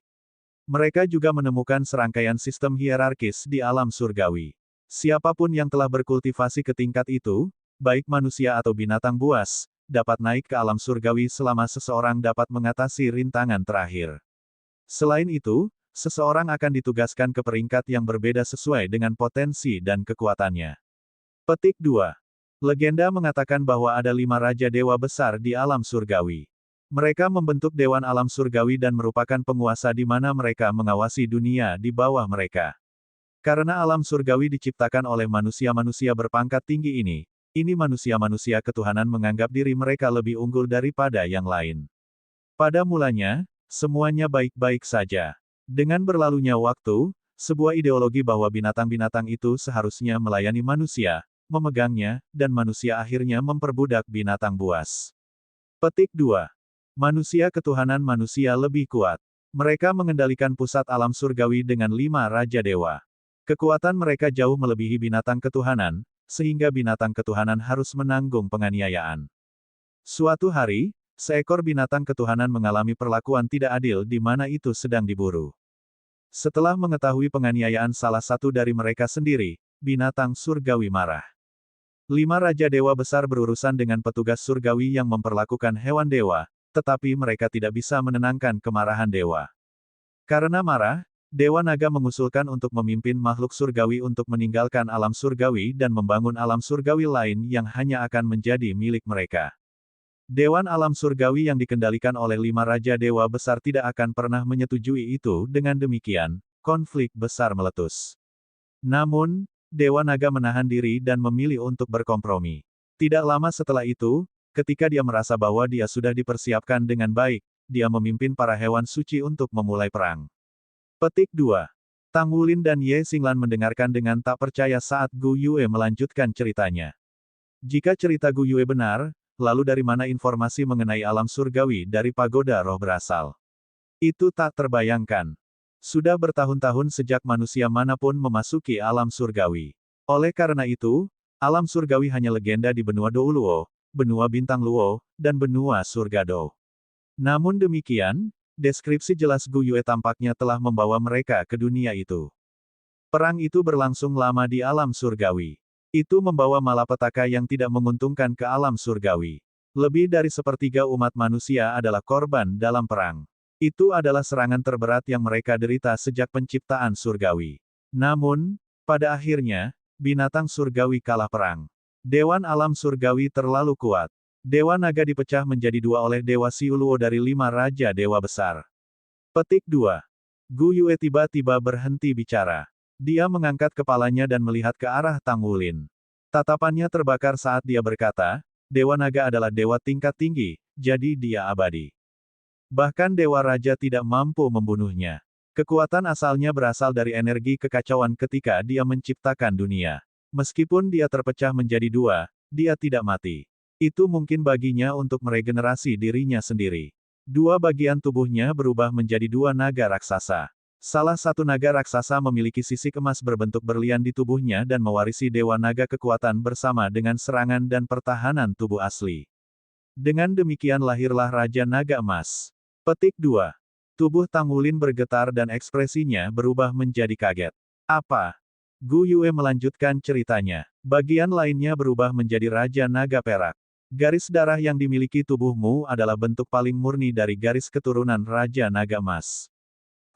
Mereka juga menemukan serangkaian sistem hierarkis di alam surgawi. Siapapun yang telah berkultivasi ke tingkat itu, baik manusia atau binatang buas, dapat naik ke alam surgawi selama seseorang dapat mengatasi rintangan terakhir. Selain itu, seseorang akan ditugaskan ke peringkat yang berbeda sesuai dengan potensi dan kekuatannya. Petik 2. Legenda mengatakan bahwa ada 5 raja dewa besar di alam surgawi. Mereka membentuk dewan alam surgawi dan merupakan penguasa di mana mereka mengawasi dunia di bawah mereka. Karena alam surgawi diciptakan oleh manusia-manusia berpangkat tinggi ini manusia-manusia ketuhanan menganggap diri mereka lebih unggul daripada yang lain. Pada mulanya, semuanya baik-baik saja. Dengan berlalunya waktu, sebuah ideologi bahwa binatang-binatang itu seharusnya melayani manusia, memegangnya, dan manusia akhirnya memperbudak binatang buas. Petik 2. Manusia ketuhanan manusia lebih kuat. Mereka mengendalikan pusat alam surgawi dengan 5 raja dewa. Kekuatan mereka jauh melebihi binatang ketuhanan, sehingga binatang ketuhanan harus menanggung penganiayaan. Suatu hari, seekor binatang ketuhanan mengalami perlakuan tidak adil di mana itu sedang diburu. Setelah mengetahui penganiayaan salah satu dari mereka sendiri, binatang surgawi marah. 5 raja dewa besar berurusan dengan petugas surgawi yang memperlakukan hewan dewa, tetapi mereka tidak bisa menenangkan kemarahan dewa. Karena marah, Dewa Naga mengusulkan untuk memimpin makhluk surgawi untuk meninggalkan alam surgawi dan membangun alam surgawi lain yang hanya akan menjadi milik mereka. Dewan alam surgawi yang dikendalikan oleh 5 raja dewa besar tidak akan pernah menyetujui itu. Dengan demikian, konflik besar meletus. Namun, Dewa Naga menahan diri dan memilih untuk berkompromi. Tidak lama setelah itu, ketika dia merasa bahwa dia sudah dipersiapkan dengan baik, dia memimpin para hewan suci untuk memulai perang. Petik 2. Tang Wulin dan Ye Xinglan mendengarkan dengan tak percaya saat Gu Yue melanjutkan ceritanya. Jika cerita Gu Yue benar, lalu dari mana informasi mengenai alam surgawi dari pagoda roh berasal? Itu tak terbayangkan. Sudah bertahun-tahun sejak manusia manapun memasuki alam surgawi. Oleh karena itu, alam surgawi hanya legenda di benua Douluo, benua bintang Luo, dan benua surga Do. Namun demikian, deskripsi jelas Gu Yue tampaknya telah membawa mereka ke dunia itu. Perang itu berlangsung lama di alam surgawi. Itu membawa malapetaka yang tidak menguntungkan ke alam surgawi. Lebih dari sepertiga umat manusia adalah korban dalam perang. Itu adalah serangan terberat yang mereka derita sejak penciptaan surgawi. Namun, pada akhirnya, binatang surgawi kalah perang. Dewan alam surgawi terlalu kuat. Dewa Naga dipecah menjadi 2 oleh Dewa Siuluo dari 5 raja dewa besar. Petik 2. Gu Yue tiba-tiba berhenti bicara. Dia mengangkat kepalanya dan melihat ke arah Tang Wulin. Tatapannya terbakar saat dia berkata, Dewa Naga adalah dewa tingkat tinggi, jadi dia abadi. Bahkan Dewa Raja tidak mampu membunuhnya. Kekuatan asalnya berasal dari energi kekacauan ketika dia menciptakan dunia. Meskipun dia terpecah menjadi 2, dia tidak mati. Itu mungkin baginya untuk meregenerasi dirinya sendiri. 2 bagian tubuhnya berubah menjadi 2 naga raksasa. Salah satu naga raksasa memiliki sisik emas berbentuk berlian di tubuhnya dan mewarisi Dewa Naga kekuatan bersama dengan serangan dan pertahanan tubuh asli. Dengan demikian lahirlah Raja Naga Emas. Petik 2. Tubuh Tang Wulin bergetar dan ekspresinya berubah menjadi kaget. Apa? Gu Yue melanjutkan ceritanya. Bagian lainnya berubah menjadi Raja Naga Perak. Garis darah yang dimiliki tubuhmu adalah bentuk paling murni dari garis keturunan Raja Naga Emas.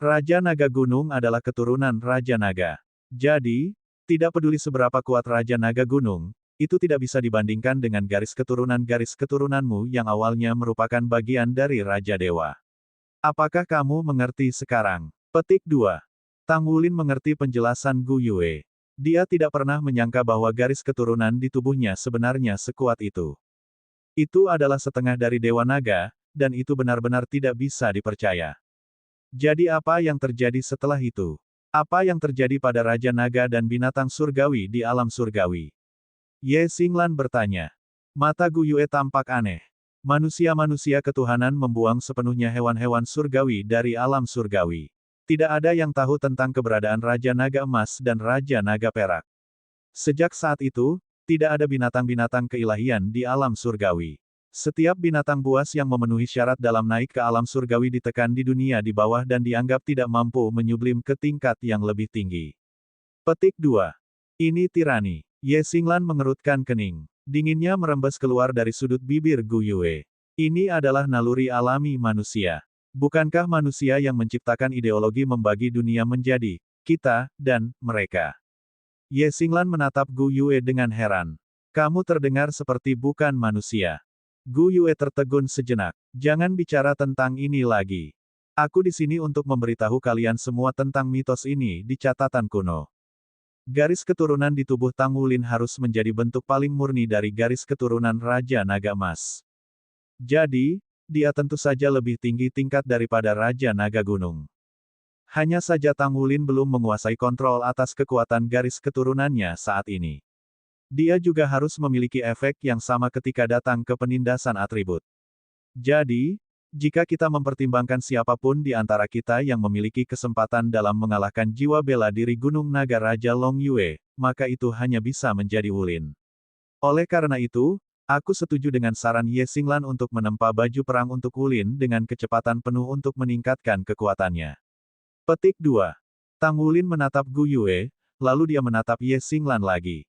Raja Naga Gunung adalah keturunan Raja Naga. Jadi, tidak peduli seberapa kuat Raja Naga Gunung, itu tidak bisa dibandingkan dengan garis keturunanmu yang awalnya merupakan bagian dari Raja Dewa. Apakah kamu mengerti sekarang? Petik 2. Tang Wulin mengerti penjelasan Gu Yue. Dia tidak pernah menyangka bahwa garis keturunan di tubuhnya sebenarnya sekuat itu. Itu adalah setengah dari Dewa Naga, dan itu benar-benar tidak bisa dipercaya. Jadi apa yang terjadi setelah itu? Apa yang terjadi pada Raja Naga dan binatang surgawi di alam surgawi? Ye Xinglan bertanya. Mata Gu Yue tampak aneh. Manusia-manusia ketuhanan membuang sepenuhnya hewan-hewan surgawi dari alam surgawi. Tidak ada yang tahu tentang keberadaan Raja Naga Emas dan Raja Naga Perak. Sejak saat itu, tidak ada binatang-binatang keilahian di alam surgawi. Setiap binatang buas yang memenuhi syarat dalam naik ke alam surgawi ditekan di dunia di bawah dan dianggap tidak mampu menyublim ke tingkat yang lebih tinggi. Petik 2. Ini tirani. Ye Xinglan mengerutkan kening. Dinginnya merembes keluar dari sudut bibir Gu Yue. Ini adalah naluri alami manusia. Bukankah manusia yang menciptakan ideologi membagi dunia menjadi kita dan mereka? Ye Xinglan menatap Gu Yue dengan heran. Kamu terdengar seperti bukan manusia. Gu Yue tertegun sejenak. Jangan bicara tentang ini lagi. Aku di sini untuk memberitahu kalian semua tentang mitos ini di catatan kuno. Garis keturunan di tubuh Tang Wulin harus menjadi bentuk paling murni dari garis keturunan Raja Naga Emas. Jadi, dia tentu saja lebih tinggi tingkat daripada Raja Naga Gunung. Hanya saja Tang Wulin belum menguasai kontrol atas kekuatan garis keturunannya saat ini. Dia juga harus memiliki efek yang sama ketika datang ke penindasan atribut. Jadi, jika kita mempertimbangkan siapapun di antara kita yang memiliki kesempatan dalam mengalahkan jiwa bela diri Gunung Naga Raja Long Yue, maka itu hanya bisa menjadi Wulin. Oleh karena itu, aku setuju dengan saran Ye Xinglan untuk menempa baju perang untuk Wulin dengan kecepatan penuh untuk meningkatkan kekuatannya. Petik 2. Tang Wulin menatap Gu Yue, lalu dia menatap Ye Xinglan lagi.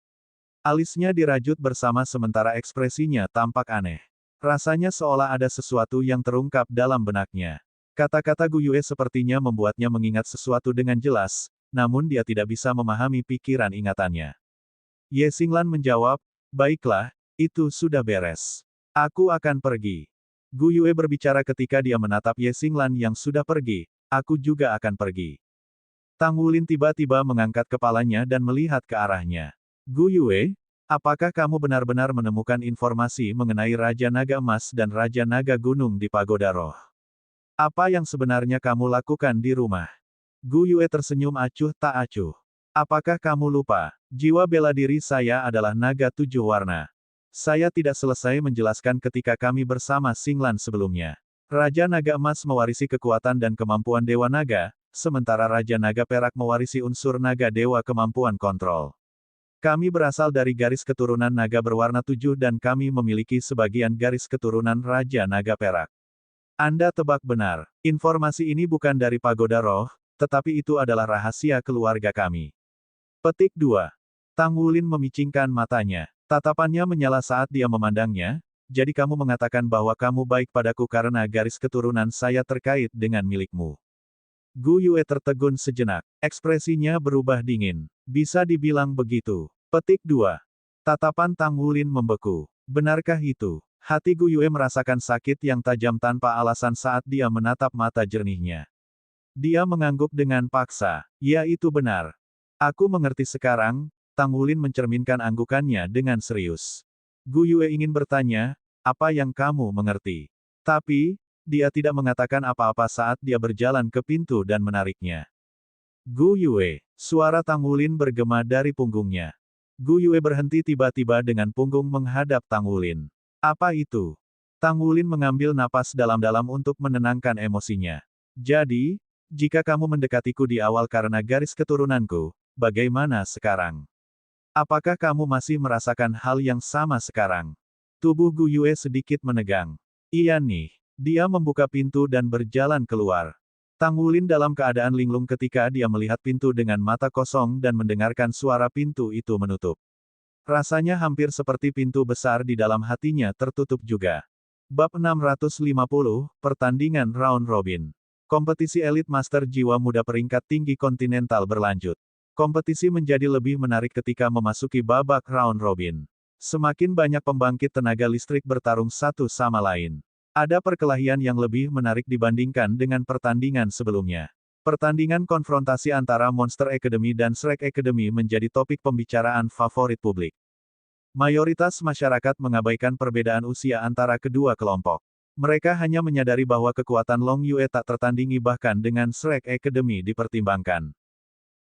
Alisnya dirajut bersama sementara ekspresinya tampak aneh. Rasanya seolah ada sesuatu yang terungkap dalam benaknya. Kata-kata Gu Yue sepertinya membuatnya mengingat sesuatu dengan jelas, namun dia tidak bisa memahami pikiran ingatannya. Ye Xinglan menjawab, baiklah, itu sudah beres. Aku akan pergi. Gu Yue berbicara ketika dia menatap Ye Xinglan yang sudah pergi, aku juga akan pergi. Tang Wulin tiba-tiba mengangkat kepalanya dan melihat ke arahnya. Gu Yue, apakah kamu benar-benar menemukan informasi mengenai Raja Naga Emas dan Raja Naga Gunung di Pagoda Roh? Apa yang sebenarnya kamu lakukan di rumah? Gu Yue tersenyum acuh tak acuh. Apakah kamu lupa? Jiwa bela diri saya adalah naga 7 warna. Saya tidak selesai menjelaskan ketika kami bersama Xinglan sebelumnya. Raja Naga Emas mewarisi kekuatan dan kemampuan Dewa Naga, sementara Raja Naga Perak mewarisi unsur Naga Dewa kemampuan kontrol. Kami berasal dari garis keturunan naga berwarna 7 dan kami memiliki sebagian garis keturunan Raja Naga Perak. Anda tebak benar. Informasi ini bukan dari Pagoda Roh, tetapi itu adalah rahasia keluarga kami. Petik 2. Tang Wulin memicingkan matanya. Tatapannya menyala saat dia memandangnya, jadi kamu mengatakan bahwa kamu baik padaku karena garis keturunan saya terkait dengan milikmu. Gu Yue tertegun sejenak. Ekspresinya berubah dingin. Bisa dibilang begitu. Petik 2. Tatapan Tang Wulin membeku. Benarkah itu? Hati Gu Yue merasakan sakit yang tajam tanpa alasan saat dia menatap mata jernihnya. Dia mengangguk dengan paksa. Ya, itu benar. Aku mengerti sekarang. Tang Wulin mencerminkan anggukannya dengan serius. Gu Yue ingin bertanya, apa yang kamu mengerti? Tapi, dia tidak mengatakan apa-apa saat dia berjalan ke pintu dan menariknya. Gu Yue, suara Tang Wulin bergema dari punggungnya. Gu Yue berhenti tiba-tiba dengan punggung menghadap Tang Wulin. Apa itu? Tang Wulin mengambil napas dalam-dalam untuk menenangkan emosinya. Jadi, jika kamu mendekatiku di awal karena garis keturunanku, bagaimana sekarang? Apakah kamu masih merasakan hal yang sama sekarang? Tubuh Gu Yue sedikit menegang. Iya nih. Dia membuka pintu dan berjalan keluar. Tang Wulin dalam keadaan linglung ketika dia melihat pintu dengan mata kosong dan mendengarkan suara pintu itu menutup. Rasanya hampir seperti pintu besar di dalam hatinya tertutup juga. Bab 650, Pertandingan Round Robin. Kompetisi elit Master Jiwa Muda peringkat tinggi kontinental berlanjut. Kompetisi menjadi lebih menarik ketika memasuki babak Round Robin. Semakin banyak pembangkit tenaga listrik bertarung satu sama lain. Ada perkelahian yang lebih menarik dibandingkan dengan pertandingan sebelumnya. Pertandingan konfrontasi antara Monster Academy dan Shrek Academy menjadi topik pembicaraan favorit publik. Mayoritas masyarakat mengabaikan perbedaan usia antara kedua kelompok. Mereka hanya menyadari bahwa kekuatan Long Yue tak tertandingi bahkan dengan Shrek Academy dipertimbangkan.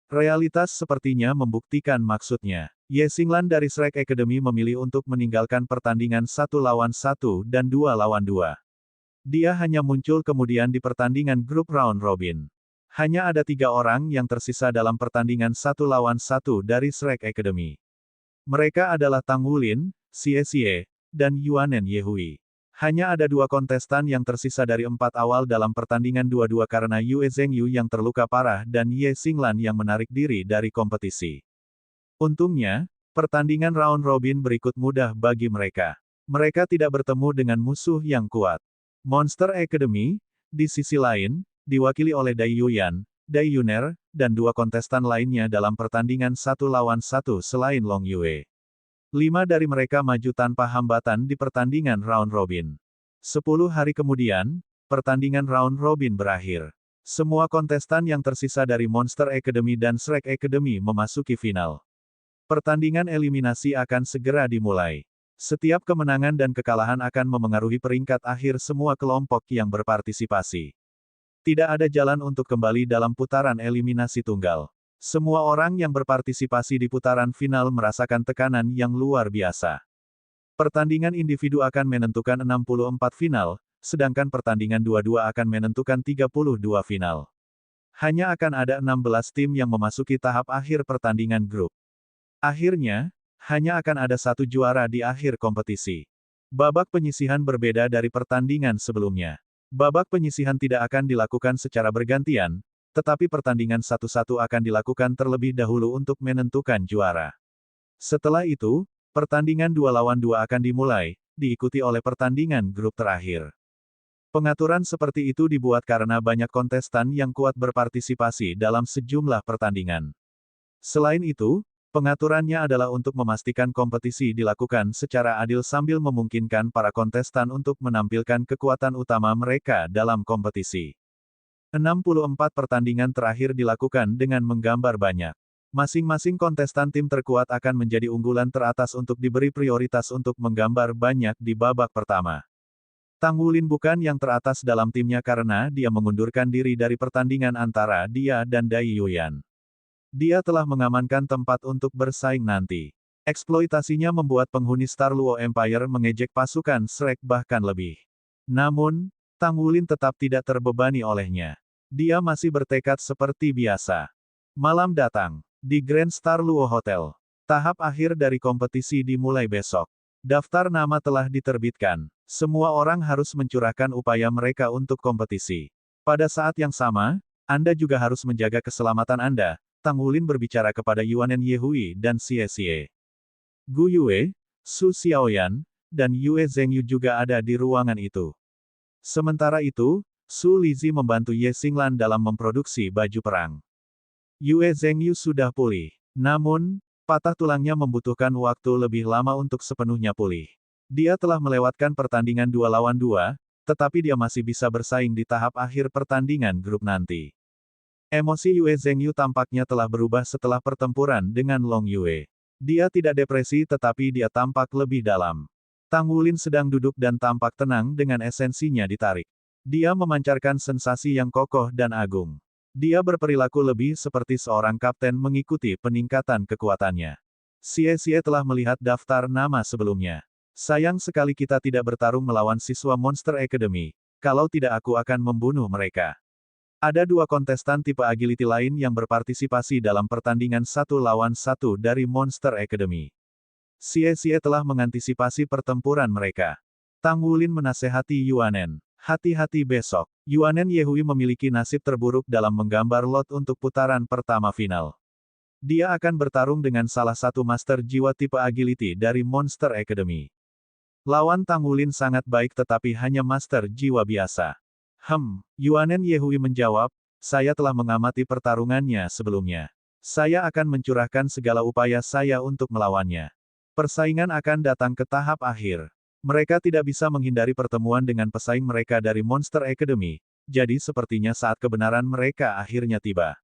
Realitas sepertinya membuktikan maksudnya. Ye Xinglan dari Shrek Academy memilih untuk meninggalkan pertandingan 1 lawan 1 dan 2 lawan 2. Dia hanya muncul kemudian di pertandingan grup round robin. Hanya ada 3 orang yang tersisa dalam pertandingan 1 lawan 1 dari Shrek Academy. Mereka adalah Tang Wulin, Xie Xie, dan Yuanen Yehui. Hanya ada 2 kontestan yang tersisa dari 4 awal dalam pertandingan 2-2 karena Yue Zhengyu yang terluka parah dan Ye Xinglan yang menarik diri dari kompetisi. Untungnya, pertandingan round robin berikut mudah bagi mereka. Mereka tidak bertemu dengan musuh yang kuat. Monster Academy, di sisi lain, diwakili oleh Dai Yuyan, Dai Yuner, dan 2 kontestan lainnya dalam pertandingan 1 lawan 1 selain Long Yue. 5 dari mereka maju tanpa hambatan di pertandingan round robin. 10 hari kemudian, pertandingan round robin berakhir. Semua kontestan yang tersisa dari Monster Academy dan Shrek Academy memasuki final. Pertandingan eliminasi akan segera dimulai. Setiap kemenangan dan kekalahan akan memengaruhi peringkat akhir semua kelompok yang berpartisipasi. Tidak ada jalan untuk kembali dalam putaran eliminasi tunggal. Semua orang yang berpartisipasi di putaran final merasakan tekanan yang luar biasa. Pertandingan individu akan menentukan 64 final, sedangkan pertandingan 2-2 akan menentukan 32 final. Hanya akan ada 16 tim yang memasuki tahap akhir pertandingan grup. Akhirnya, hanya akan ada 1 juara di akhir kompetisi. Babak penyisihan berbeda dari pertandingan sebelumnya. Babak penyisihan tidak akan dilakukan secara bergantian, tetapi pertandingan satu-satu akan dilakukan terlebih dahulu untuk menentukan juara. Setelah itu, pertandingan 2 lawan 2 akan dimulai, diikuti oleh pertandingan grup terakhir. Pengaturan seperti itu dibuat karena banyak kontestan yang kuat berpartisipasi dalam sejumlah pertandingan. Selain itu, pengaturannya adalah untuk memastikan kompetisi dilakukan secara adil sambil memungkinkan para kontestan untuk menampilkan kekuatan utama mereka dalam kompetisi. 64 pertandingan terakhir dilakukan dengan menggambar banyak. Masing-masing kontestan tim terkuat akan menjadi unggulan teratas untuk diberi prioritas untuk menggambar banyak di babak pertama. Tang Wulin bukan yang teratas dalam timnya karena dia mengundurkan diri dari pertandingan antara dia dan Dai Yuyan. Dia telah mengamankan tempat untuk bersaing nanti. Eksploitasinya membuat penghuni Star Luo Empire mengejek pasukan Shrek bahkan lebih. Namun, Tang Wulin tetap tidak terbebani olehnya. Dia masih bertekad seperti biasa. Malam datang. Di Grand Star Luo Hotel. Tahap akhir dari kompetisi dimulai besok. Daftar nama telah diterbitkan. Semua orang harus mencurahkan upaya mereka untuk kompetisi. Pada saat yang sama, Anda juga harus menjaga keselamatan Anda, Tang Wulin berbicara kepada Yuanen Yehui dan Xie Xie. Gu Yue, Su Xiaoyan, dan Yue Zhengyu juga ada di ruangan itu. Sementara itu, Su Lizi membantu Ye Xinglan dalam memproduksi baju perang. Yue Zhengyu sudah pulih. Namun, patah tulangnya membutuhkan waktu lebih lama untuk sepenuhnya pulih. Dia telah melewatkan pertandingan 2 lawan 2, tetapi dia masih bisa bersaing di tahap akhir pertandingan grup nanti. Emosi Yue Zhengyu tampaknya telah berubah setelah pertempuran dengan Long Yue. Dia tidak depresi tetapi dia tampak lebih dalam. Tang Wulin sedang duduk dan tampak tenang dengan esensinya ditarik. Dia memancarkan sensasi yang kokoh dan agung. Dia berperilaku lebih seperti seorang kapten mengikuti peningkatan kekuatannya. Xie Xie telah melihat daftar nama sebelumnya. Sayang sekali kita tidak bertarung melawan siswa Monster Academy, kalau tidak aku akan membunuh mereka. Ada 2 kontestan tipe agility lain yang berpartisipasi dalam pertandingan 1 lawan 1 dari Monster Academy. Xie Xie telah mengantisipasi pertempuran mereka. Tang Wulin menasehati Yuanen. Hati-hati besok. Yuanen Yehui memiliki nasib terburuk dalam menggambar lot untuk putaran pertama final. Dia akan bertarung dengan salah satu master jiwa tipe agility dari Monster Academy. Lawan Tang Wulin sangat baik tetapi hanya master jiwa biasa. Yuanen Yehui menjawab, saya telah mengamati pertarungannya sebelumnya. Saya akan mencurahkan segala upaya saya untuk melawannya. Persaingan akan datang ke tahap akhir. Mereka tidak bisa menghindari pertemuan dengan pesaing mereka dari Monster Academy, jadi sepertinya saat kebenaran mereka akhirnya tiba.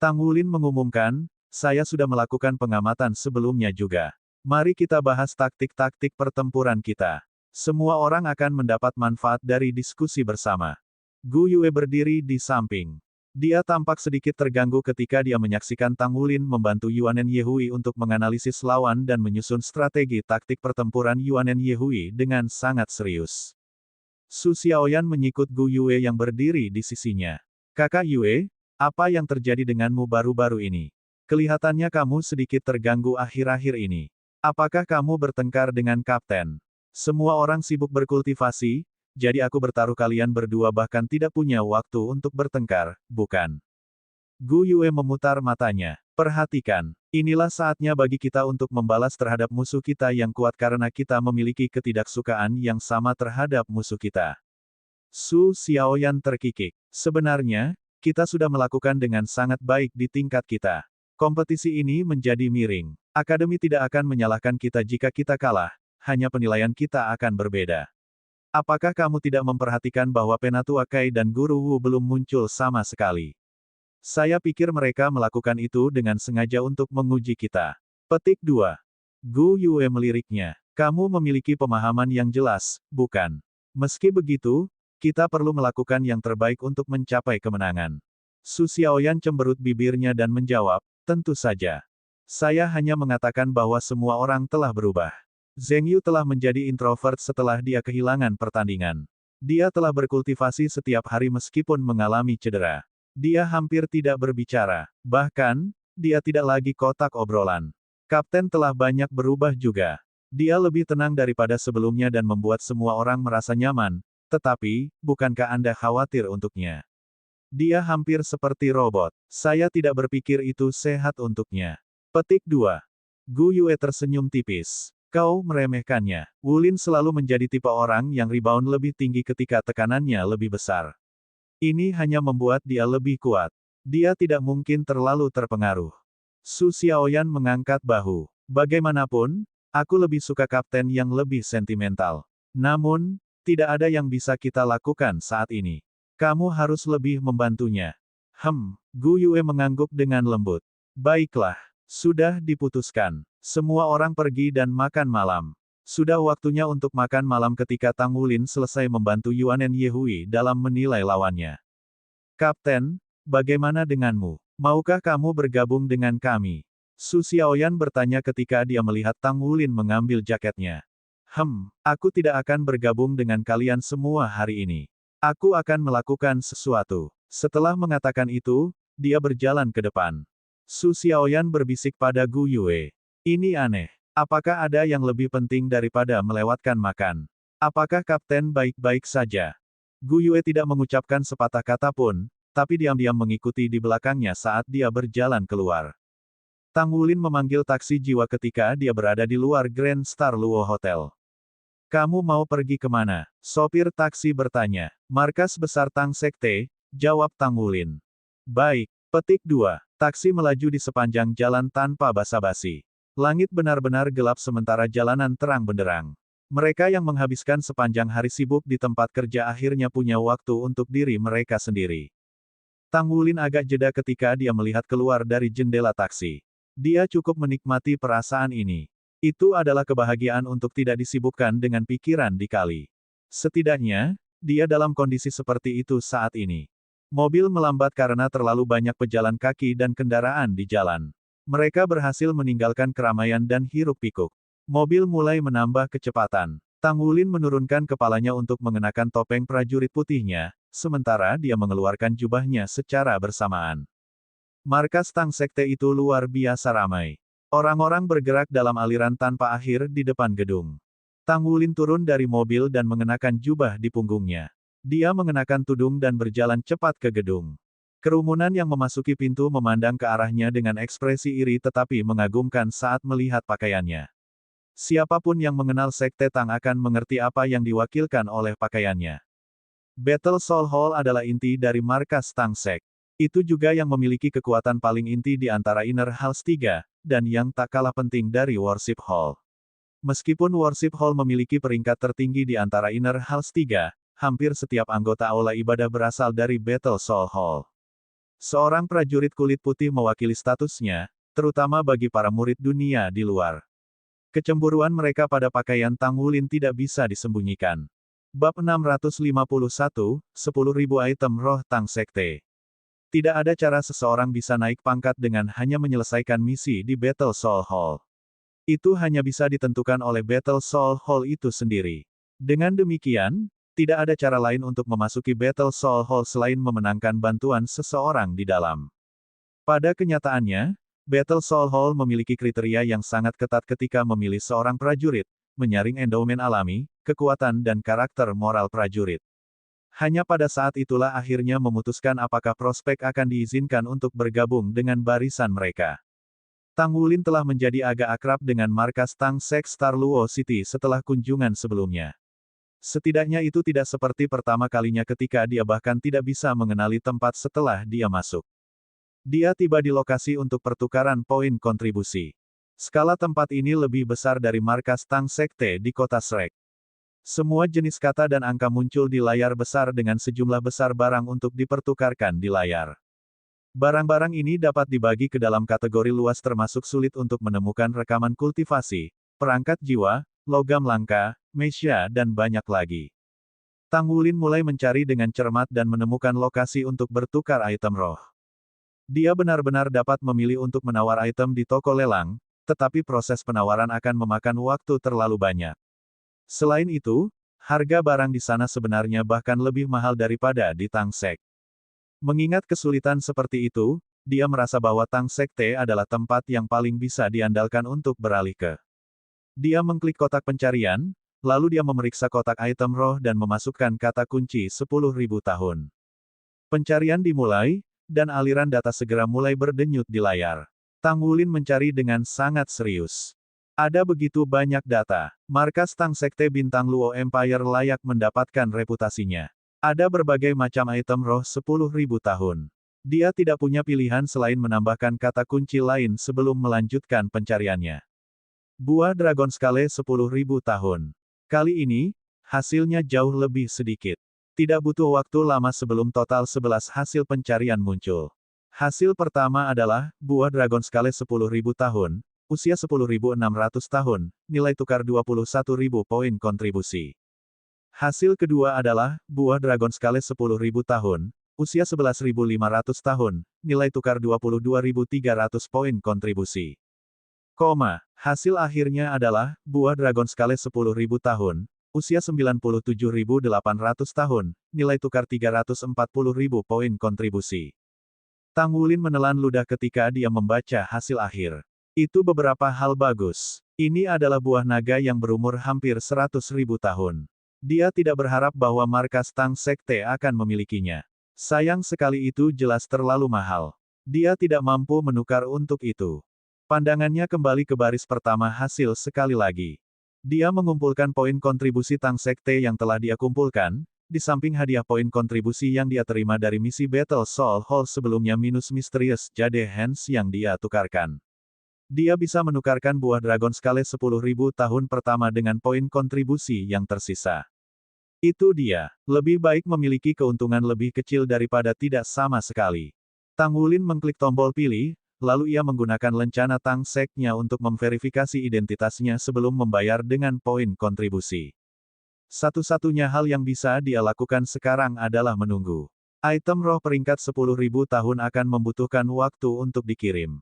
Tang Wulin mengumumkan, saya sudah melakukan pengamatan sebelumnya juga. Mari kita bahas taktik-taktik pertempuran kita. Semua orang akan mendapat manfaat dari diskusi bersama. Gu Yue berdiri di samping. Dia tampak sedikit terganggu ketika dia menyaksikan Tang Wulin membantu Yuanen Yehui untuk menganalisis lawan dan menyusun strategi taktik pertempuran Yuanen Yehui dengan sangat serius. Su Xiaoyan menyikut Gu Yue yang berdiri di sisinya. Kakak Yue, apa yang terjadi denganmu baru-baru ini? Kelihatannya kamu sedikit terganggu akhir-akhir ini. Apakah kamu bertengkar dengan kapten? Semua orang sibuk berkultivasi, jadi aku bertaruh kalian berdua bahkan tidak punya waktu untuk bertengkar, bukan? Gu Yue memutar matanya. Perhatikan, inilah saatnya bagi kita untuk membalas terhadap musuh kita yang kuat karena kita memiliki ketidaksukaan yang sama terhadap musuh kita. Su Xiaoyan terkikik. Sebenarnya, kita sudah melakukan dengan sangat baik di tingkat kita. Kompetisi ini menjadi miring. Akademi tidak akan menyalahkan kita jika kita kalah, hanya penilaian kita akan berbeda. Apakah kamu tidak memperhatikan bahwa Penatua Kai dan Guru Wu belum muncul sama sekali? Saya pikir mereka melakukan itu dengan sengaja untuk menguji kita. Petik 2. Gu Yue meliriknya. Kamu memiliki pemahaman yang jelas, bukan? Meski begitu, kita perlu melakukan yang terbaik untuk mencapai kemenangan. Su Xiaoyan cemberut bibirnya dan menjawab, tentu saja. Saya hanya mengatakan bahwa semua orang telah berubah. Zheng Yu telah menjadi introvert setelah dia kehilangan pertandingan. Dia telah berkultivasi setiap hari meskipun mengalami cedera. Dia hampir tidak berbicara. Bahkan, dia tidak lagi kotak obrolan. Kapten telah banyak berubah juga. Dia lebih tenang daripada sebelumnya dan membuat semua orang merasa nyaman, tetapi, bukankah Anda khawatir untuknya? Dia hampir seperti robot. Saya tidak berpikir itu sehat untuknya. Petik 2. Gu Yue tersenyum tipis. Kau meremehkannya. Wulin selalu menjadi tipe orang yang rebound lebih tinggi ketika tekanannya lebih besar. Ini hanya membuat dia lebih kuat. Dia tidak mungkin terlalu terpengaruh. Su Xiaoyan mengangkat bahu. Bagaimanapun, aku lebih suka kapten yang lebih sentimental. Namun, tidak ada yang bisa kita lakukan saat ini. Kamu harus lebih membantunya. Gu Yue mengangguk dengan lembut. Baiklah, sudah diputuskan. Semua orang pergi dan makan malam. Sudah waktunya untuk makan malam ketika Tang Wulin selesai membantu Yuanen Yehui dalam menilai lawannya. Kapten, bagaimana denganmu? Maukah kamu bergabung dengan kami? Su Xiaoyan bertanya ketika dia melihat Tang Wulin mengambil jaketnya. Aku tidak akan bergabung dengan kalian semua hari ini. Aku akan melakukan sesuatu. Setelah mengatakan itu, dia berjalan ke depan. Su Xiaoyan berbisik pada Gu Yue. Ini aneh. Apakah ada yang lebih penting daripada melewatkan makan? Apakah kapten baik-baik saja? Gu Yue tidak mengucapkan sepatah kata pun, tapi diam-diam mengikuti di belakangnya saat dia berjalan keluar. Tang Wulin memanggil taksi jiwa ketika dia berada di luar Grand Star Luo Hotel. Kamu mau pergi kemana? Sopir taksi bertanya. Markas besar Tang Sekte, jawab Tang Wulin. Baik. Petik 2. Taksi melaju di sepanjang jalan tanpa basa-basi. Langit benar-benar gelap sementara jalanan terang benderang. Mereka yang menghabiskan sepanjang hari sibuk di tempat kerja akhirnya punya waktu untuk diri mereka sendiri. Tang Wulin agak jeda ketika dia melihat keluar dari jendela taksi. Dia cukup menikmati perasaan ini. Itu adalah kebahagiaan untuk tidak disibukkan dengan pikiran dikali. Setidaknya, dia dalam kondisi seperti itu saat ini. Mobil melambat karena terlalu banyak pejalan kaki dan kendaraan di jalan. Mereka berhasil meninggalkan keramaian dan hiruk-pikuk. Mobil mulai menambah kecepatan. Tang Wulin menurunkan kepalanya untuk mengenakan topeng prajurit putihnya, sementara dia mengeluarkan jubahnya secara bersamaan. Markas Tang Sekte itu luar biasa ramai. Orang-orang bergerak dalam aliran tanpa akhir di depan gedung. Tang Wulin turun dari mobil dan mengenakan jubah di punggungnya. Dia mengenakan tudung dan berjalan cepat ke gedung. Kerumunan yang memasuki pintu memandang ke arahnya dengan ekspresi iri tetapi mengagumkan saat melihat pakaiannya. Siapapun yang mengenal Sekte Tang akan mengerti apa yang diwakilkan oleh pakaiannya. Battle Soul Hall adalah inti dari markas Tang Sek. Itu juga yang memiliki kekuatan paling inti di antara Inner Halls 3, dan yang tak kalah penting dari Worship Hall. Meskipun Worship Hall memiliki peringkat tertinggi di antara Inner Halls 3, hampir setiap anggota aula ibadah berasal dari Battle Soul Hall. Seorang prajurit kulit putih mewakili statusnya, terutama bagi para murid dunia di luar. Kecemburuan mereka pada pakaian Tang Wulin tidak bisa disembunyikan. Bab 651, 10.000 item roh Tang Sekte. Tidak ada cara seseorang bisa naik pangkat dengan hanya menyelesaikan misi di Battle Soul Hall. Itu hanya bisa ditentukan oleh Battle Soul Hall itu sendiri. Dengan demikian, tidak ada cara lain untuk memasuki Battle Soul Hall selain memenangkan bantuan seseorang di dalam. Pada kenyataannya, Battle Soul Hall memiliki kriteria yang sangat ketat ketika memilih seorang prajurit, menyaring endowment alami, kekuatan dan karakter moral prajurit. Hanya pada saat itulah akhirnya memutuskan apakah prospek akan diizinkan untuk bergabung dengan barisan mereka. Tang Wulin telah menjadi agak akrab dengan markas Tang Sek Star Luo City setelah kunjungan sebelumnya. Setidaknya itu tidak seperti pertama kalinya ketika dia bahkan tidak bisa mengenali tempat setelah dia masuk. Dia tiba di lokasi untuk pertukaran poin kontribusi. Skala tempat ini lebih besar dari markas Tang Sekte di kota Shrek. Semua jenis kata dan angka muncul di layar besar dengan sejumlah besar barang untuk dipertukarkan di layar. Barang-barang ini dapat dibagi ke dalam kategori luas termasuk sulit untuk menemukan rekaman kultivasi, perangkat jiwa, logam langka, mesya dan banyak lagi. Tang Wulin mulai mencari dengan cermat dan menemukan lokasi untuk bertukar item roh. Dia benar-benar dapat memilih untuk menawar item di toko lelang, tetapi proses penawaran akan memakan waktu terlalu banyak. Selain itu, harga barang di sana sebenarnya bahkan lebih mahal daripada di Tang Sek. Mengingat kesulitan seperti itu, dia merasa bahwa Tang Sekte adalah tempat yang paling bisa diandalkan untuk beralih ke. Dia mengklik kotak pencarian, lalu dia memeriksa kotak item roh dan memasukkan kata kunci 10.000 tahun. Pencarian dimulai, dan aliran data segera mulai berdenyut di layar. Tang Wulin mencari dengan sangat serius. Ada begitu banyak data. Markas Tang Sekte Bintang Luo Empire layak mendapatkan reputasinya. Ada berbagai macam item roh 10.000 tahun. Dia tidak punya pilihan selain menambahkan kata kunci lain sebelum melanjutkan pencariannya. Buah Dragon Scale 10.000 tahun. Kali ini, hasilnya jauh lebih sedikit. Tidak butuh waktu lama sebelum total 11 hasil pencarian muncul. Hasil pertama adalah, buah Dragon Scale 10.000 tahun, usia 10.600 tahun, nilai tukar 21.000 poin kontribusi. Hasil kedua adalah, buah Dragon Scale 10.000 tahun, usia 11.500 tahun, nilai tukar 22.300 poin kontribusi. Hasil akhirnya adalah, buah Dragon Scale 10.000 tahun, usia 97.800 tahun, nilai tukar 340.000 poin kontribusi. Tang Wulin menelan ludah ketika dia membaca hasil akhir. Itu beberapa hal bagus. Ini adalah buah naga yang berumur hampir 100.000 tahun. Dia tidak berharap bahwa markas Tang Sekte akan memilikinya. Sayang sekali itu jelas terlalu mahal. Dia tidak mampu menukar untuk itu. Pandangannya kembali ke baris pertama hasil sekali lagi. Dia mengumpulkan poin kontribusi Tang Sekte yang telah dia kumpulkan, di samping hadiah poin kontribusi yang dia terima dari misi Battle Soul Hall sebelumnya minus Mysterious Jade Hands yang dia tukarkan. Dia bisa menukarkan buah Dragon Scale 10.000 tahun pertama dengan poin kontribusi yang tersisa. Itu dia. Lebih baik memiliki keuntungan lebih kecil daripada tidak sama sekali. Tang Wulin mengklik tombol pilih, lalu ia menggunakan lencana Tang Sek-nya untuk memverifikasi identitasnya sebelum membayar dengan poin kontribusi. Satu-satunya hal yang bisa dia lakukan sekarang adalah menunggu. Item roh peringkat 10.000 tahun akan membutuhkan waktu untuk dikirim.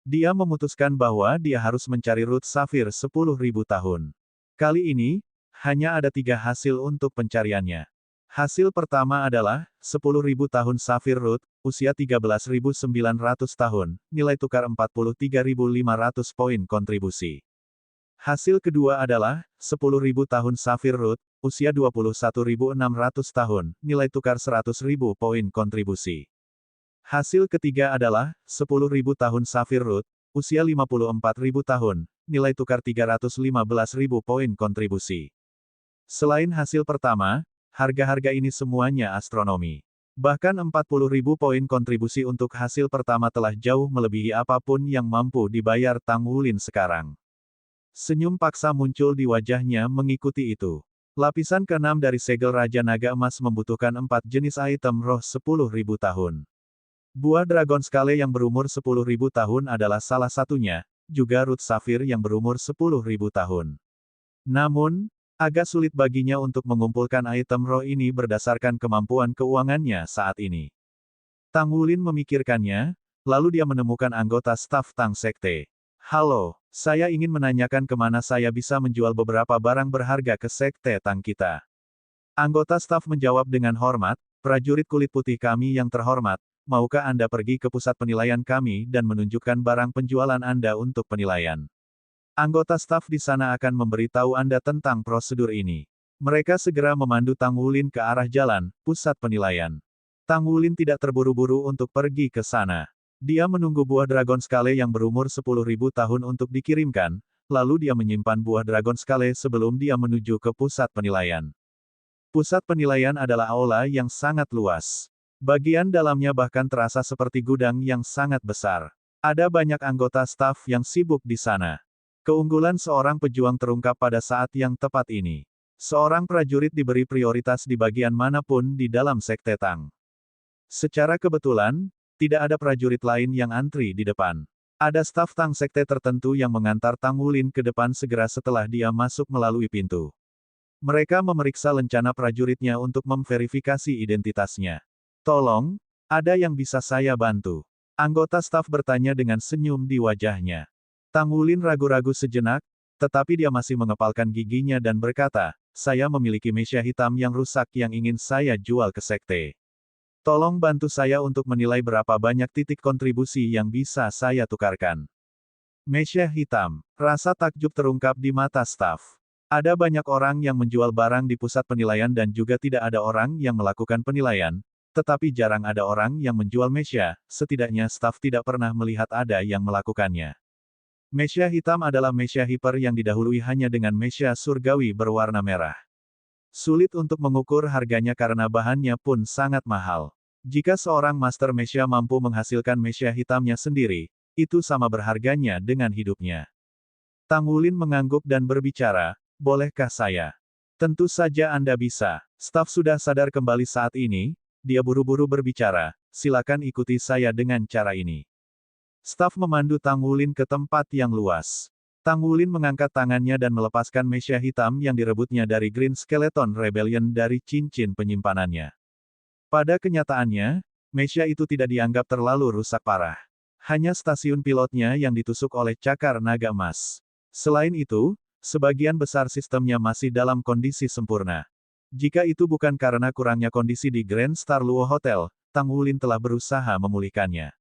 Dia memutuskan bahwa dia harus mencari root safir 10.000 tahun. Kali ini, hanya ada 3 hasil untuk pencariannya. Hasil pertama adalah, 10.000 tahun safir root, usia 13.900 tahun, nilai tukar 43.500 poin kontribusi. Hasil kedua adalah, 10.000 tahun safir root, usia 21.600 tahun, nilai tukar 100.000 poin kontribusi. Hasil ketiga adalah, 10.000 tahun safir root, usia 54.000 tahun, nilai tukar 315.000 poin kontribusi. Selain hasil pertama, harga-harga ini semuanya astronomi. Bahkan 40.000 poin kontribusi untuk hasil pertama telah jauh melebihi apapun yang mampu dibayar Tang Wulin sekarang. Senyum paksa muncul di wajahnya mengikuti itu. Lapisan ke-6 dari segel Raja Naga Emas membutuhkan 4 jenis item roh 10.000 tahun. Buah Dragon Scale yang berumur 10.000 tahun adalah salah satunya, juga root safir yang berumur 10.000 tahun. Namun, agak sulit baginya untuk mengumpulkan item roh ini berdasarkan kemampuan keuangannya saat ini. Tang Wulin memikirkannya, lalu dia menemukan anggota staf Tang Sekte. Halo, saya ingin menanyakan kemana saya bisa menjual beberapa barang berharga ke Sekte Tang kita. Anggota staf menjawab dengan hormat, prajurit kulit putih kami yang terhormat, maukah Anda pergi ke pusat penilaian kami dan menunjukkan barang penjualan Anda untuk penilaian? Anggota staf di sana akan memberitahu Anda tentang prosedur ini. Mereka segera memandu Tang Wulin ke arah jalan, pusat penilaian. Tang Wulin tidak terburu-buru untuk pergi ke sana. Dia menunggu buah dragon skale yang berumur 10.000 tahun untuk dikirimkan, lalu dia menyimpan buah dragon skale sebelum dia menuju ke pusat penilaian. Pusat penilaian adalah aula yang sangat luas. Bagian dalamnya bahkan terasa seperti gudang yang sangat besar. Ada banyak anggota staf yang sibuk di sana. Keunggulan seorang pejuang terungkap pada saat yang tepat ini. Seorang prajurit diberi prioritas di bagian manapun di dalam Sekte Tang. Secara kebetulan, tidak ada prajurit lain yang antri di depan. Ada staf Tang Sekte tertentu yang mengantar Tang Wulin ke depan segera setelah dia masuk melalui pintu. Mereka memeriksa lencana prajuritnya untuk memverifikasi identitasnya. Tolong, ada yang bisa saya bantu? Anggota staf bertanya dengan senyum di wajahnya. Tang Wulin ragu-ragu sejenak, tetapi dia masih mengepalkan giginya dan berkata, saya memiliki mesia hitam yang rusak yang ingin saya jual ke sekte. Tolong bantu saya untuk menilai berapa banyak titik kontribusi yang bisa saya tukarkan. Mesia hitam. Rasa takjub terungkap di mata staf. Ada banyak orang yang menjual barang di pusat penilaian dan juga tidak ada orang yang melakukan penilaian, tetapi jarang ada orang yang menjual mesia, setidaknya staf tidak pernah melihat ada yang melakukannya. Mesia hitam adalah mesia hiper yang didahului hanya dengan mesia surgawi berwarna merah. Sulit untuk mengukur harganya karena bahannya pun sangat mahal. Jika seorang master mesia mampu menghasilkan mesia hitamnya sendiri, itu sama berharganya dengan hidupnya. Tang Wulin mengangguk dan berbicara, bolehkah saya? Tentu saja Anda bisa. Staf sudah sadar kembali saat ini, dia buru-buru berbicara, silakan ikuti saya dengan cara ini. Staf memandu Tang Wulin ke tempat yang luas. Tang Wulin mengangkat tangannya dan melepaskan mesia hitam yang direbutnya dari Green Skeleton Rebellion dari cincin penyimpanannya. Pada kenyataannya, mesia itu tidak dianggap terlalu rusak parah. Hanya stasiun pilotnya yang ditusuk oleh cakar naga emas. Selain itu, sebagian besar sistemnya masih dalam kondisi sempurna. Jika itu bukan karena kurangnya kondisi di Grand Star Luo Hotel, Tang Wulin telah berusaha memulihkannya.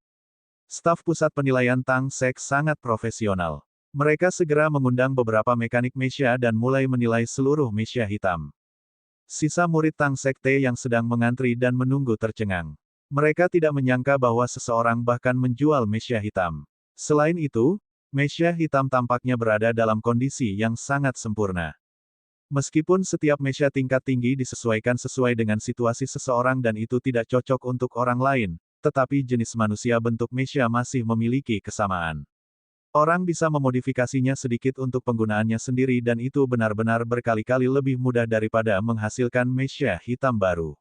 Staf pusat penilaian Tang Sek sangat profesional. Mereka segera mengundang beberapa mekanik mesia dan mulai menilai seluruh mesia hitam. Sisa murid Tang Sekte yang sedang mengantri dan menunggu tercengang. Mereka tidak menyangka bahwa seseorang bahkan menjual mesia hitam. Selain itu, mesia hitam tampaknya berada dalam kondisi yang sangat sempurna. Meskipun setiap mesia tingkat tinggi disesuaikan sesuai dengan situasi seseorang dan itu tidak cocok untuk orang lain, tetapi jenis manusia bentuk mesia masih memiliki kesamaan. Orang bisa memodifikasinya sedikit untuk penggunaannya sendiri dan itu benar-benar berkali-kali lebih mudah daripada menghasilkan mesia hitam baru.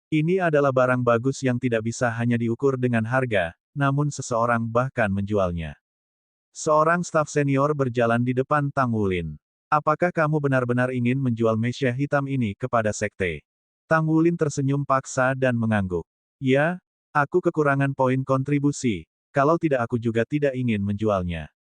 Ini adalah barang bagus yang tidak bisa hanya diukur dengan harga, namun seseorang bahkan menjualnya. Seorang staf senior berjalan di depan Tang Wulin. Apakah kamu benar-benar ingin menjual mesia hitam ini kepada sekte? Tang Wulin tersenyum paksa dan mengangguk. Ya, aku kekurangan poin kontribusi. Kalau tidak aku juga tidak ingin menjualnya.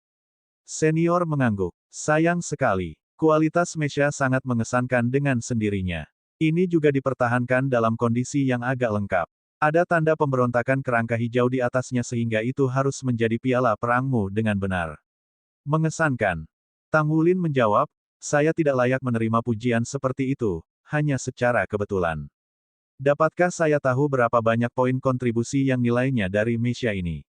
Senior mengangguk. Sayang sekali. Kualitas mesia sangat mengesankan dengan sendirinya. Ini juga dipertahankan dalam kondisi yang agak lengkap. Ada tanda pemberontakan kerangka hijau di atasnya sehingga itu harus menjadi piala perangmu dengan benar. Mengesankan. Tang Wulin menjawab, saya tidak layak menerima pujian seperti itu, hanya secara kebetulan. Dapatkah saya tahu berapa banyak poin kontribusi yang nilainya dari mesia ini?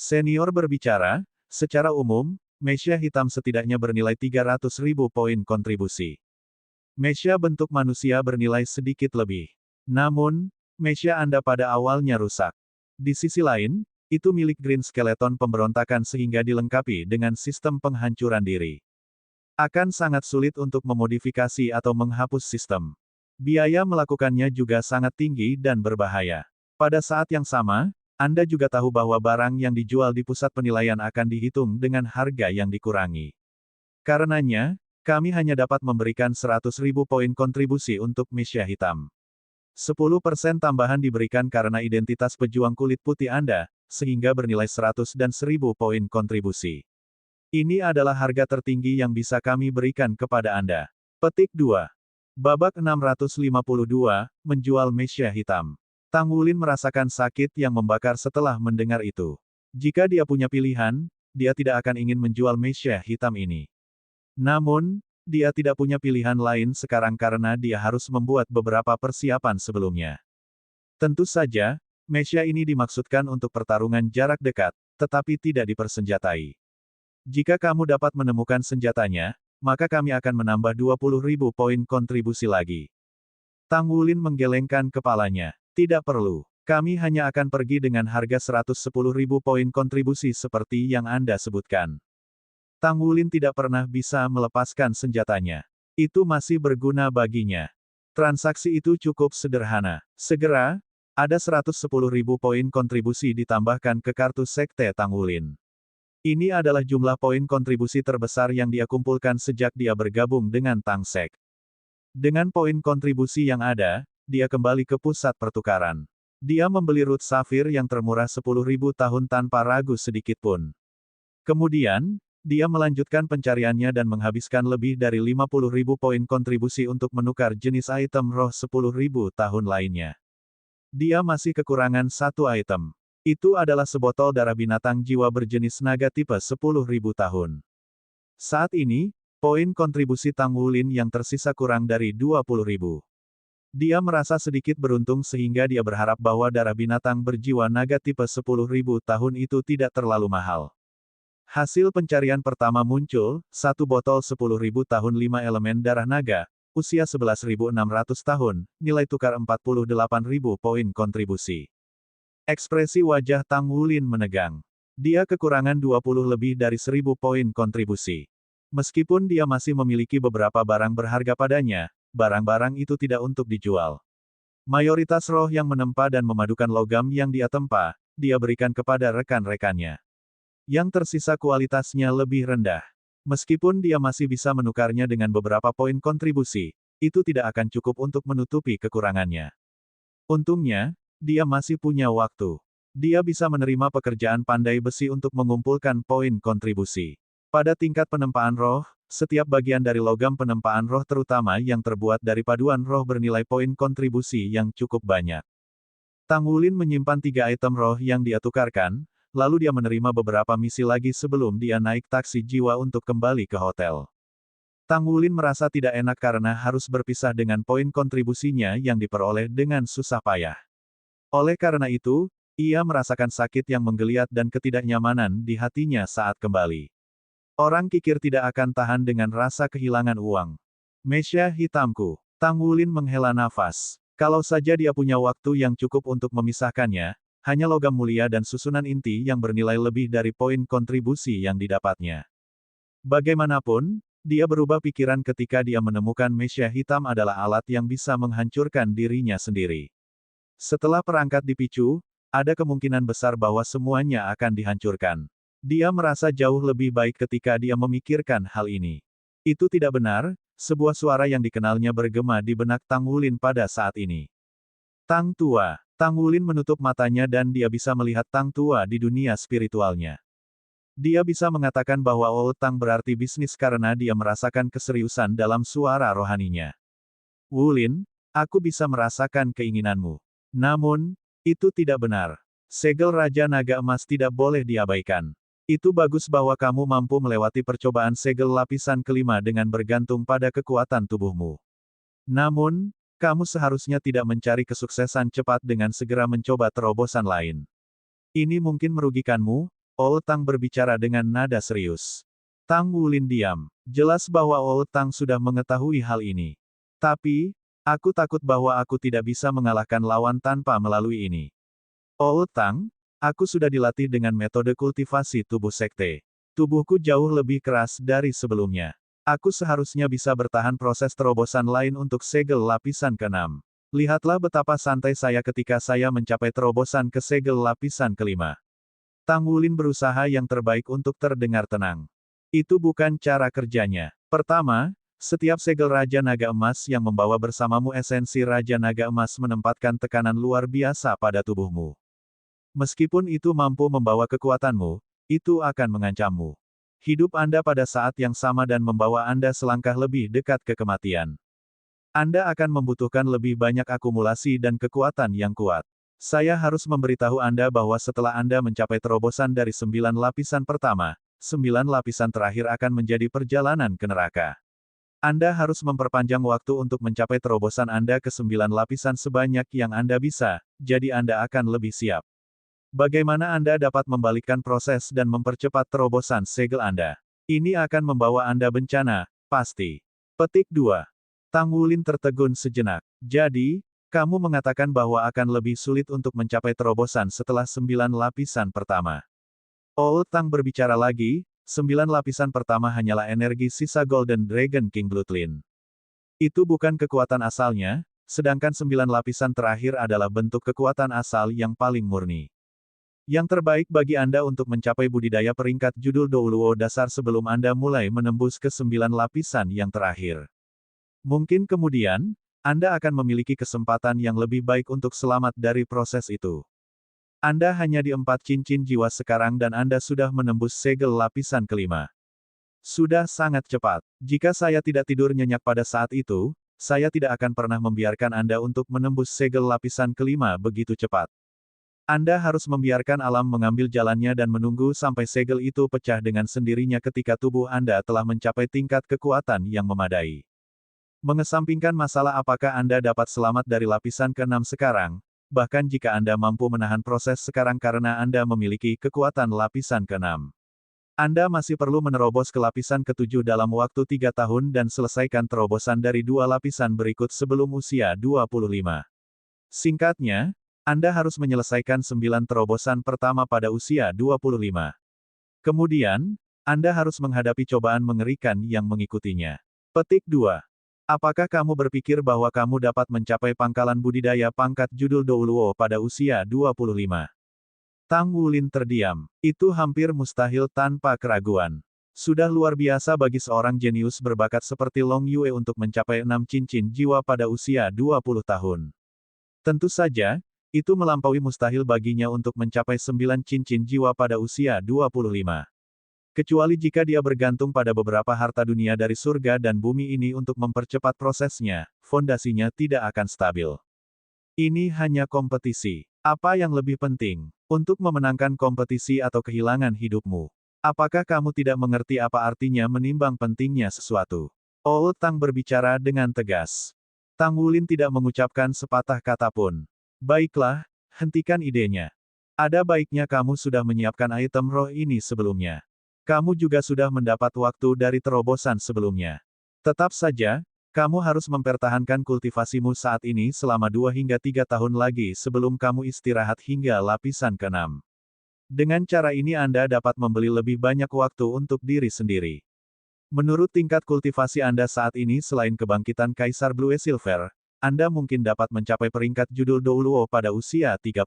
Senior berbicara, secara umum, mesia hitam setidaknya bernilai 300.000 poin kontribusi. Mesia bentuk manusia bernilai sedikit lebih. Namun, mesia Anda pada awalnya rusak. Di sisi lain, itu milik Green Skeleton pemberontakan sehingga dilengkapi dengan sistem penghancuran diri. Akan sangat sulit untuk memodifikasi atau menghapus sistem. Biaya melakukannya juga sangat tinggi dan berbahaya. Pada saat yang sama, Anda juga tahu bahwa barang yang dijual di pusat penilaian akan dihitung dengan harga yang dikurangi. Karenanya, kami hanya dapat memberikan 100.000 poin kontribusi untuk mesia hitam. 10% tambahan diberikan karena identitas pejuang kulit putih Anda, sehingga bernilai 100 dan 1000 poin kontribusi. Ini adalah harga tertinggi yang bisa kami berikan kepada Anda. Petik 2. Babak 652, menjual mesia hitam. Tang Wulin merasakan sakit yang membakar setelah mendengar itu. Jika dia punya pilihan, dia tidak akan ingin menjual mesia hitam ini. Namun, dia tidak punya pilihan lain sekarang karena dia harus membuat beberapa persiapan sebelumnya. Tentu saja, mesia ini dimaksudkan untuk pertarungan jarak dekat, tetapi tidak dipersenjatai. Jika kamu dapat menemukan senjatanya, maka kami akan menambah 20.000 poin kontribusi lagi. Tang Wulin menggelengkan kepalanya. Tidak perlu. Kami hanya akan pergi dengan harga 110.000 poin kontribusi seperti yang Anda sebutkan. Tang Wulin tidak pernah bisa melepaskan senjatanya. Itu masih berguna baginya. Transaksi itu cukup sederhana. Segera, ada 110.000 poin kontribusi ditambahkan ke kartu sekte Tang Wulin. Ini adalah jumlah poin kontribusi terbesar yang dia kumpulkan sejak dia bergabung dengan Tang Sek. Dengan poin kontribusi yang ada, dia kembali ke pusat pertukaran. Dia membeli root safir yang termurah 10.000 tahun tanpa ragu sedikit pun. Kemudian, dia melanjutkan pencariannya dan menghabiskan lebih dari 50.000 poin kontribusi untuk menukar jenis item roh 10.000 tahun lainnya. Dia masih kekurangan satu item. Itu adalah sebotol darah binatang jiwa berjenis naga tipe 10.000 tahun. Saat ini, poin kontribusi Tang Wulin yang tersisa kurang dari 20.000. Dia merasa sedikit beruntung sehingga dia berharap bahwa darah binatang berjiwa naga tipe 10.000 tahun itu tidak terlalu mahal. Hasil pencarian pertama muncul, satu botol 10.000 tahun 5 elemen darah naga, usia 11.600 tahun, nilai tukar 48.000 poin kontribusi. Ekspresi wajah Tang Wulin menegang. Dia kekurangan 20 lebih dari 1.000 poin kontribusi. Meskipun dia masih memiliki beberapa barang berharga padanya, barang-barang itu tidak untuk dijual. Mayoritas roh yang menempa dan memadukan logam yang dia tempa, dia berikan kepada rekan-rekannya. Yang tersisa kualitasnya lebih rendah. Meskipun dia masih bisa menukarnya dengan beberapa poin kontribusi, itu tidak akan cukup untuk menutupi kekurangannya. Untungnya, dia masih punya waktu. Dia bisa menerima pekerjaan pandai besi untuk mengumpulkan poin kontribusi. Pada tingkat penempaan roh, setiap bagian dari logam penempaan roh terutama yang terbuat dari paduan roh bernilai poin kontribusi yang cukup banyak. Tang Wulin menyimpan 3 item roh yang dia tukarkan, lalu dia menerima beberapa misi lagi sebelum dia naik taksi jiwa untuk kembali ke hotel. Tang Wulin merasa tidak enak karena harus berpisah dengan poin kontribusinya yang diperoleh dengan susah payah. Oleh karena itu, ia merasakan sakit yang menggeliat dan ketidaknyamanan di hatinya saat kembali. Orang kikir tidak akan tahan dengan rasa kehilangan uang. Mesia hitamku. Tang Wulin menghela nafas. Kalau saja dia punya waktu yang cukup untuk memisahkannya, hanya logam mulia dan susunan inti yang bernilai lebih dari poin kontribusi yang didapatnya. Bagaimanapun, dia berubah pikiran ketika dia menemukan mesia hitam adalah alat yang bisa menghancurkan dirinya sendiri. Setelah perangkat dipicu, ada kemungkinan besar bahwa semuanya akan dihancurkan. Dia merasa jauh lebih baik ketika dia memikirkan hal ini. Itu tidak benar, sebuah suara yang dikenalnya bergema di benak Tang Wulin pada saat ini. Tang Tua. Tang Wulin menutup matanya dan dia bisa melihat Tang Tua di dunia spiritualnya. Dia bisa mengatakan bahwa Old Tang berarti bisnis karena dia merasakan keseriusan dalam suara rohaninya. Wulin, aku bisa merasakan keinginanmu. Namun, itu tidak benar. Segel Raja Naga Emas tidak boleh diabaikan. Itu bagus bahwa kamu mampu melewati percobaan segel lapisan kelima dengan bergantung pada kekuatan tubuhmu. Namun, kamu seharusnya tidak mencari kesuksesan cepat dengan segera mencoba terobosan lain. Ini mungkin merugikanmu, Old Tang berbicara dengan nada serius. Tang Wulin diam. Jelas bahwa Old Tang sudah mengetahui hal ini. Tapi, aku takut bahwa aku tidak bisa mengalahkan lawan tanpa melalui ini. Old Tang, aku sudah dilatih dengan metode kultivasi tubuh sekte. Tubuhku jauh lebih keras dari sebelumnya. Aku seharusnya bisa bertahan proses terobosan lain untuk segel lapisan ke-6. Lihatlah betapa santai saya ketika saya mencapai terobosan ke segel lapisan ke-5. Tang Wulin berusaha yang terbaik untuk terdengar tenang. Itu bukan cara kerjanya. Pertama, Setiap segel Raja Naga Emas yang membawa bersamamu esensi Raja Naga Emas menempatkan tekanan luar biasa pada tubuhmu. Meskipun itu mampu membawa kekuatanmu, itu akan mengancammu. Hidup Anda pada saat yang sama dan membawa Anda selangkah lebih dekat ke kematian. Anda akan membutuhkan lebih banyak akumulasi dan kekuatan yang kuat. Saya harus memberitahu Anda bahwa setelah Anda mencapai terobosan dari 9 lapisan pertama, 9 lapisan terakhir akan menjadi perjalanan ke neraka. Anda harus memperpanjang waktu untuk mencapai terobosan Anda ke 9 lapisan sebanyak yang Anda bisa, jadi Anda akan lebih siap. Bagaimana Anda dapat membalikkan proses dan mempercepat terobosan segel Anda? Ini akan membawa Anda bencana, pasti. Petik 2. Tang Wulin tertegun sejenak. Jadi, kamu mengatakan bahwa akan lebih sulit untuk mencapai terobosan setelah 9 lapisan pertama. Old Tang berbicara lagi, 9 lapisan pertama hanyalah energi sisa Golden Dragon King Bloodline. Itu bukan kekuatan asalnya, sedangkan 9 lapisan terakhir adalah bentuk kekuatan asal yang paling murni. Yang terbaik bagi Anda untuk mencapai budidaya peringkat judul Douluo dasar sebelum Anda mulai menembus ke 9 lapisan yang terakhir. Mungkin kemudian, Anda akan memiliki kesempatan yang lebih baik untuk selamat dari proses itu. Anda hanya di 4 cincin jiwa sekarang dan Anda sudah menembus segel lapisan kelima. Sudah sangat cepat. Jika saya tidak tidur nyenyak pada saat itu, saya tidak akan pernah membiarkan Anda untuk menembus segel lapisan kelima begitu cepat. Anda harus membiarkan alam mengambil jalannya dan menunggu sampai segel itu pecah dengan sendirinya ketika tubuh Anda telah mencapai tingkat kekuatan yang memadai. Mengesampingkan masalah apakah Anda dapat selamat dari lapisan ke-6 sekarang, bahkan jika Anda mampu menahan proses sekarang karena Anda memiliki kekuatan lapisan ke-6. Anda masih perlu menerobos ke lapisan ke-7 dalam waktu 3 tahun dan selesaikan terobosan dari 2 lapisan berikut sebelum usia 25. Singkatnya, Anda harus menyelesaikan 9 terobosan pertama pada usia 25. Kemudian, Anda harus menghadapi cobaan mengerikan yang mengikutinya. Petik 2. Apakah kamu berpikir bahwa kamu dapat mencapai pangkalan budidaya pangkat judul Douluo pada usia 25? Tang Wulin terdiam. Itu hampir mustahil tanpa keraguan. Sudah luar biasa bagi seorang jenius berbakat seperti Long Yue untuk mencapai 6 cincin jiwa pada usia 20 tahun. Tentu saja, itu melampaui mustahil baginya untuk mencapai 9 cincin jiwa pada usia 25. Kecuali jika dia bergantung pada beberapa harta dunia dari surga dan bumi ini untuk mempercepat prosesnya, fondasinya tidak akan stabil. Ini hanya kompetisi. Apa yang lebih penting? Untuk memenangkan kompetisi atau kehilangan hidupmu? Apakah kamu tidak mengerti apa artinya menimbang pentingnya sesuatu? Old Tang berbicara dengan tegas. Tang Wulin tidak mengucapkan sepatah kata pun. Baiklah, hentikan idenya. Ada baiknya kamu sudah menyiapkan item roh ini sebelumnya. Kamu juga sudah mendapat waktu dari terobosan sebelumnya. Tetap saja, kamu harus mempertahankan kultivasimu saat ini selama 2 hingga 3 tahun lagi sebelum kamu istirahat hingga lapisan ke-6. Dengan cara ini Anda dapat membeli lebih banyak waktu untuk diri sendiri. Menurut tingkat kultivasi Anda saat ini selain kebangkitan Kaisar Blue Silver, Anda mungkin dapat mencapai peringkat judul Douluo pada usia 30.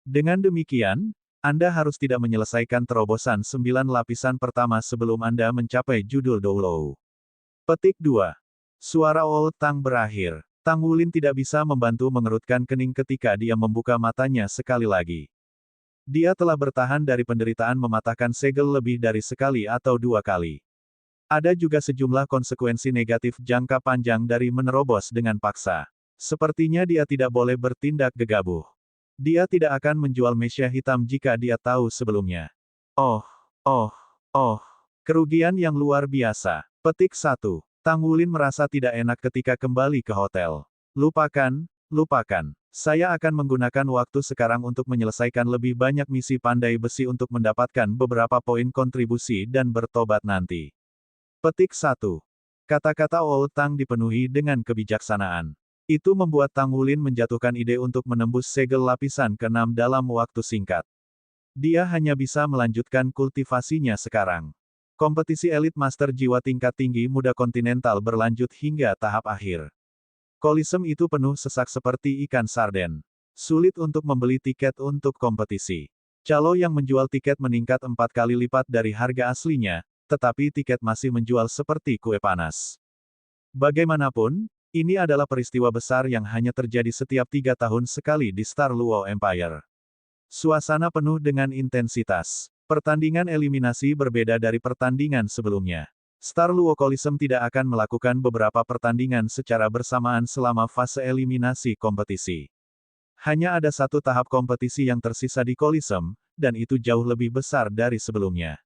Dengan demikian, Anda harus tidak menyelesaikan terobosan 9 lapisan pertama sebelum Anda mencapai judul Douluo. Petik 2. Suara Old Tang berakhir. Tang Wulin tidak bisa membantu mengerutkan kening ketika dia membuka matanya sekali lagi. Dia telah bertahan dari penderitaan mematahkan segel lebih dari sekali atau 2 kali. Ada juga sejumlah konsekuensi negatif jangka panjang dari menerobos dengan paksa. Sepertinya dia tidak boleh bertindak gegabah. Dia tidak akan menjual Mesia hitam jika dia tahu sebelumnya. Oh, kerugian yang luar biasa. Petik 1. Tang Wulin merasa tidak enak ketika kembali ke hotel. Lupakan. Saya akan menggunakan waktu sekarang untuk menyelesaikan lebih banyak misi pandai besi untuk mendapatkan beberapa poin kontribusi dan bertobat nanti. Petik 1. Kata-kata Old Tang dipenuhi dengan kebijaksanaan. Itu membuat Tang Wulin menjatuhkan ide untuk menembus segel lapisan ke-6 dalam waktu singkat. Dia hanya bisa melanjutkan kultivasinya sekarang. Kompetisi elit master jiwa tingkat tinggi muda kontinental berlanjut hingga tahap akhir. Kolisem itu penuh sesak seperti ikan sarden. Sulit untuk membeli tiket untuk kompetisi. Calo yang menjual tiket meningkat 4 kali lipat dari harga aslinya, tetapi tiket masih menjual seperti kue panas. Bagaimanapun, ini adalah peristiwa besar yang hanya terjadi setiap 3 tahun sekali di Star Luo Empire. Suasana penuh dengan intensitas. Pertandingan eliminasi berbeda dari pertandingan sebelumnya. Star Luo Coliseum tidak akan melakukan beberapa pertandingan secara bersamaan selama fase eliminasi kompetisi. Hanya ada satu tahap kompetisi yang tersisa di Coliseum, dan itu jauh lebih besar dari sebelumnya.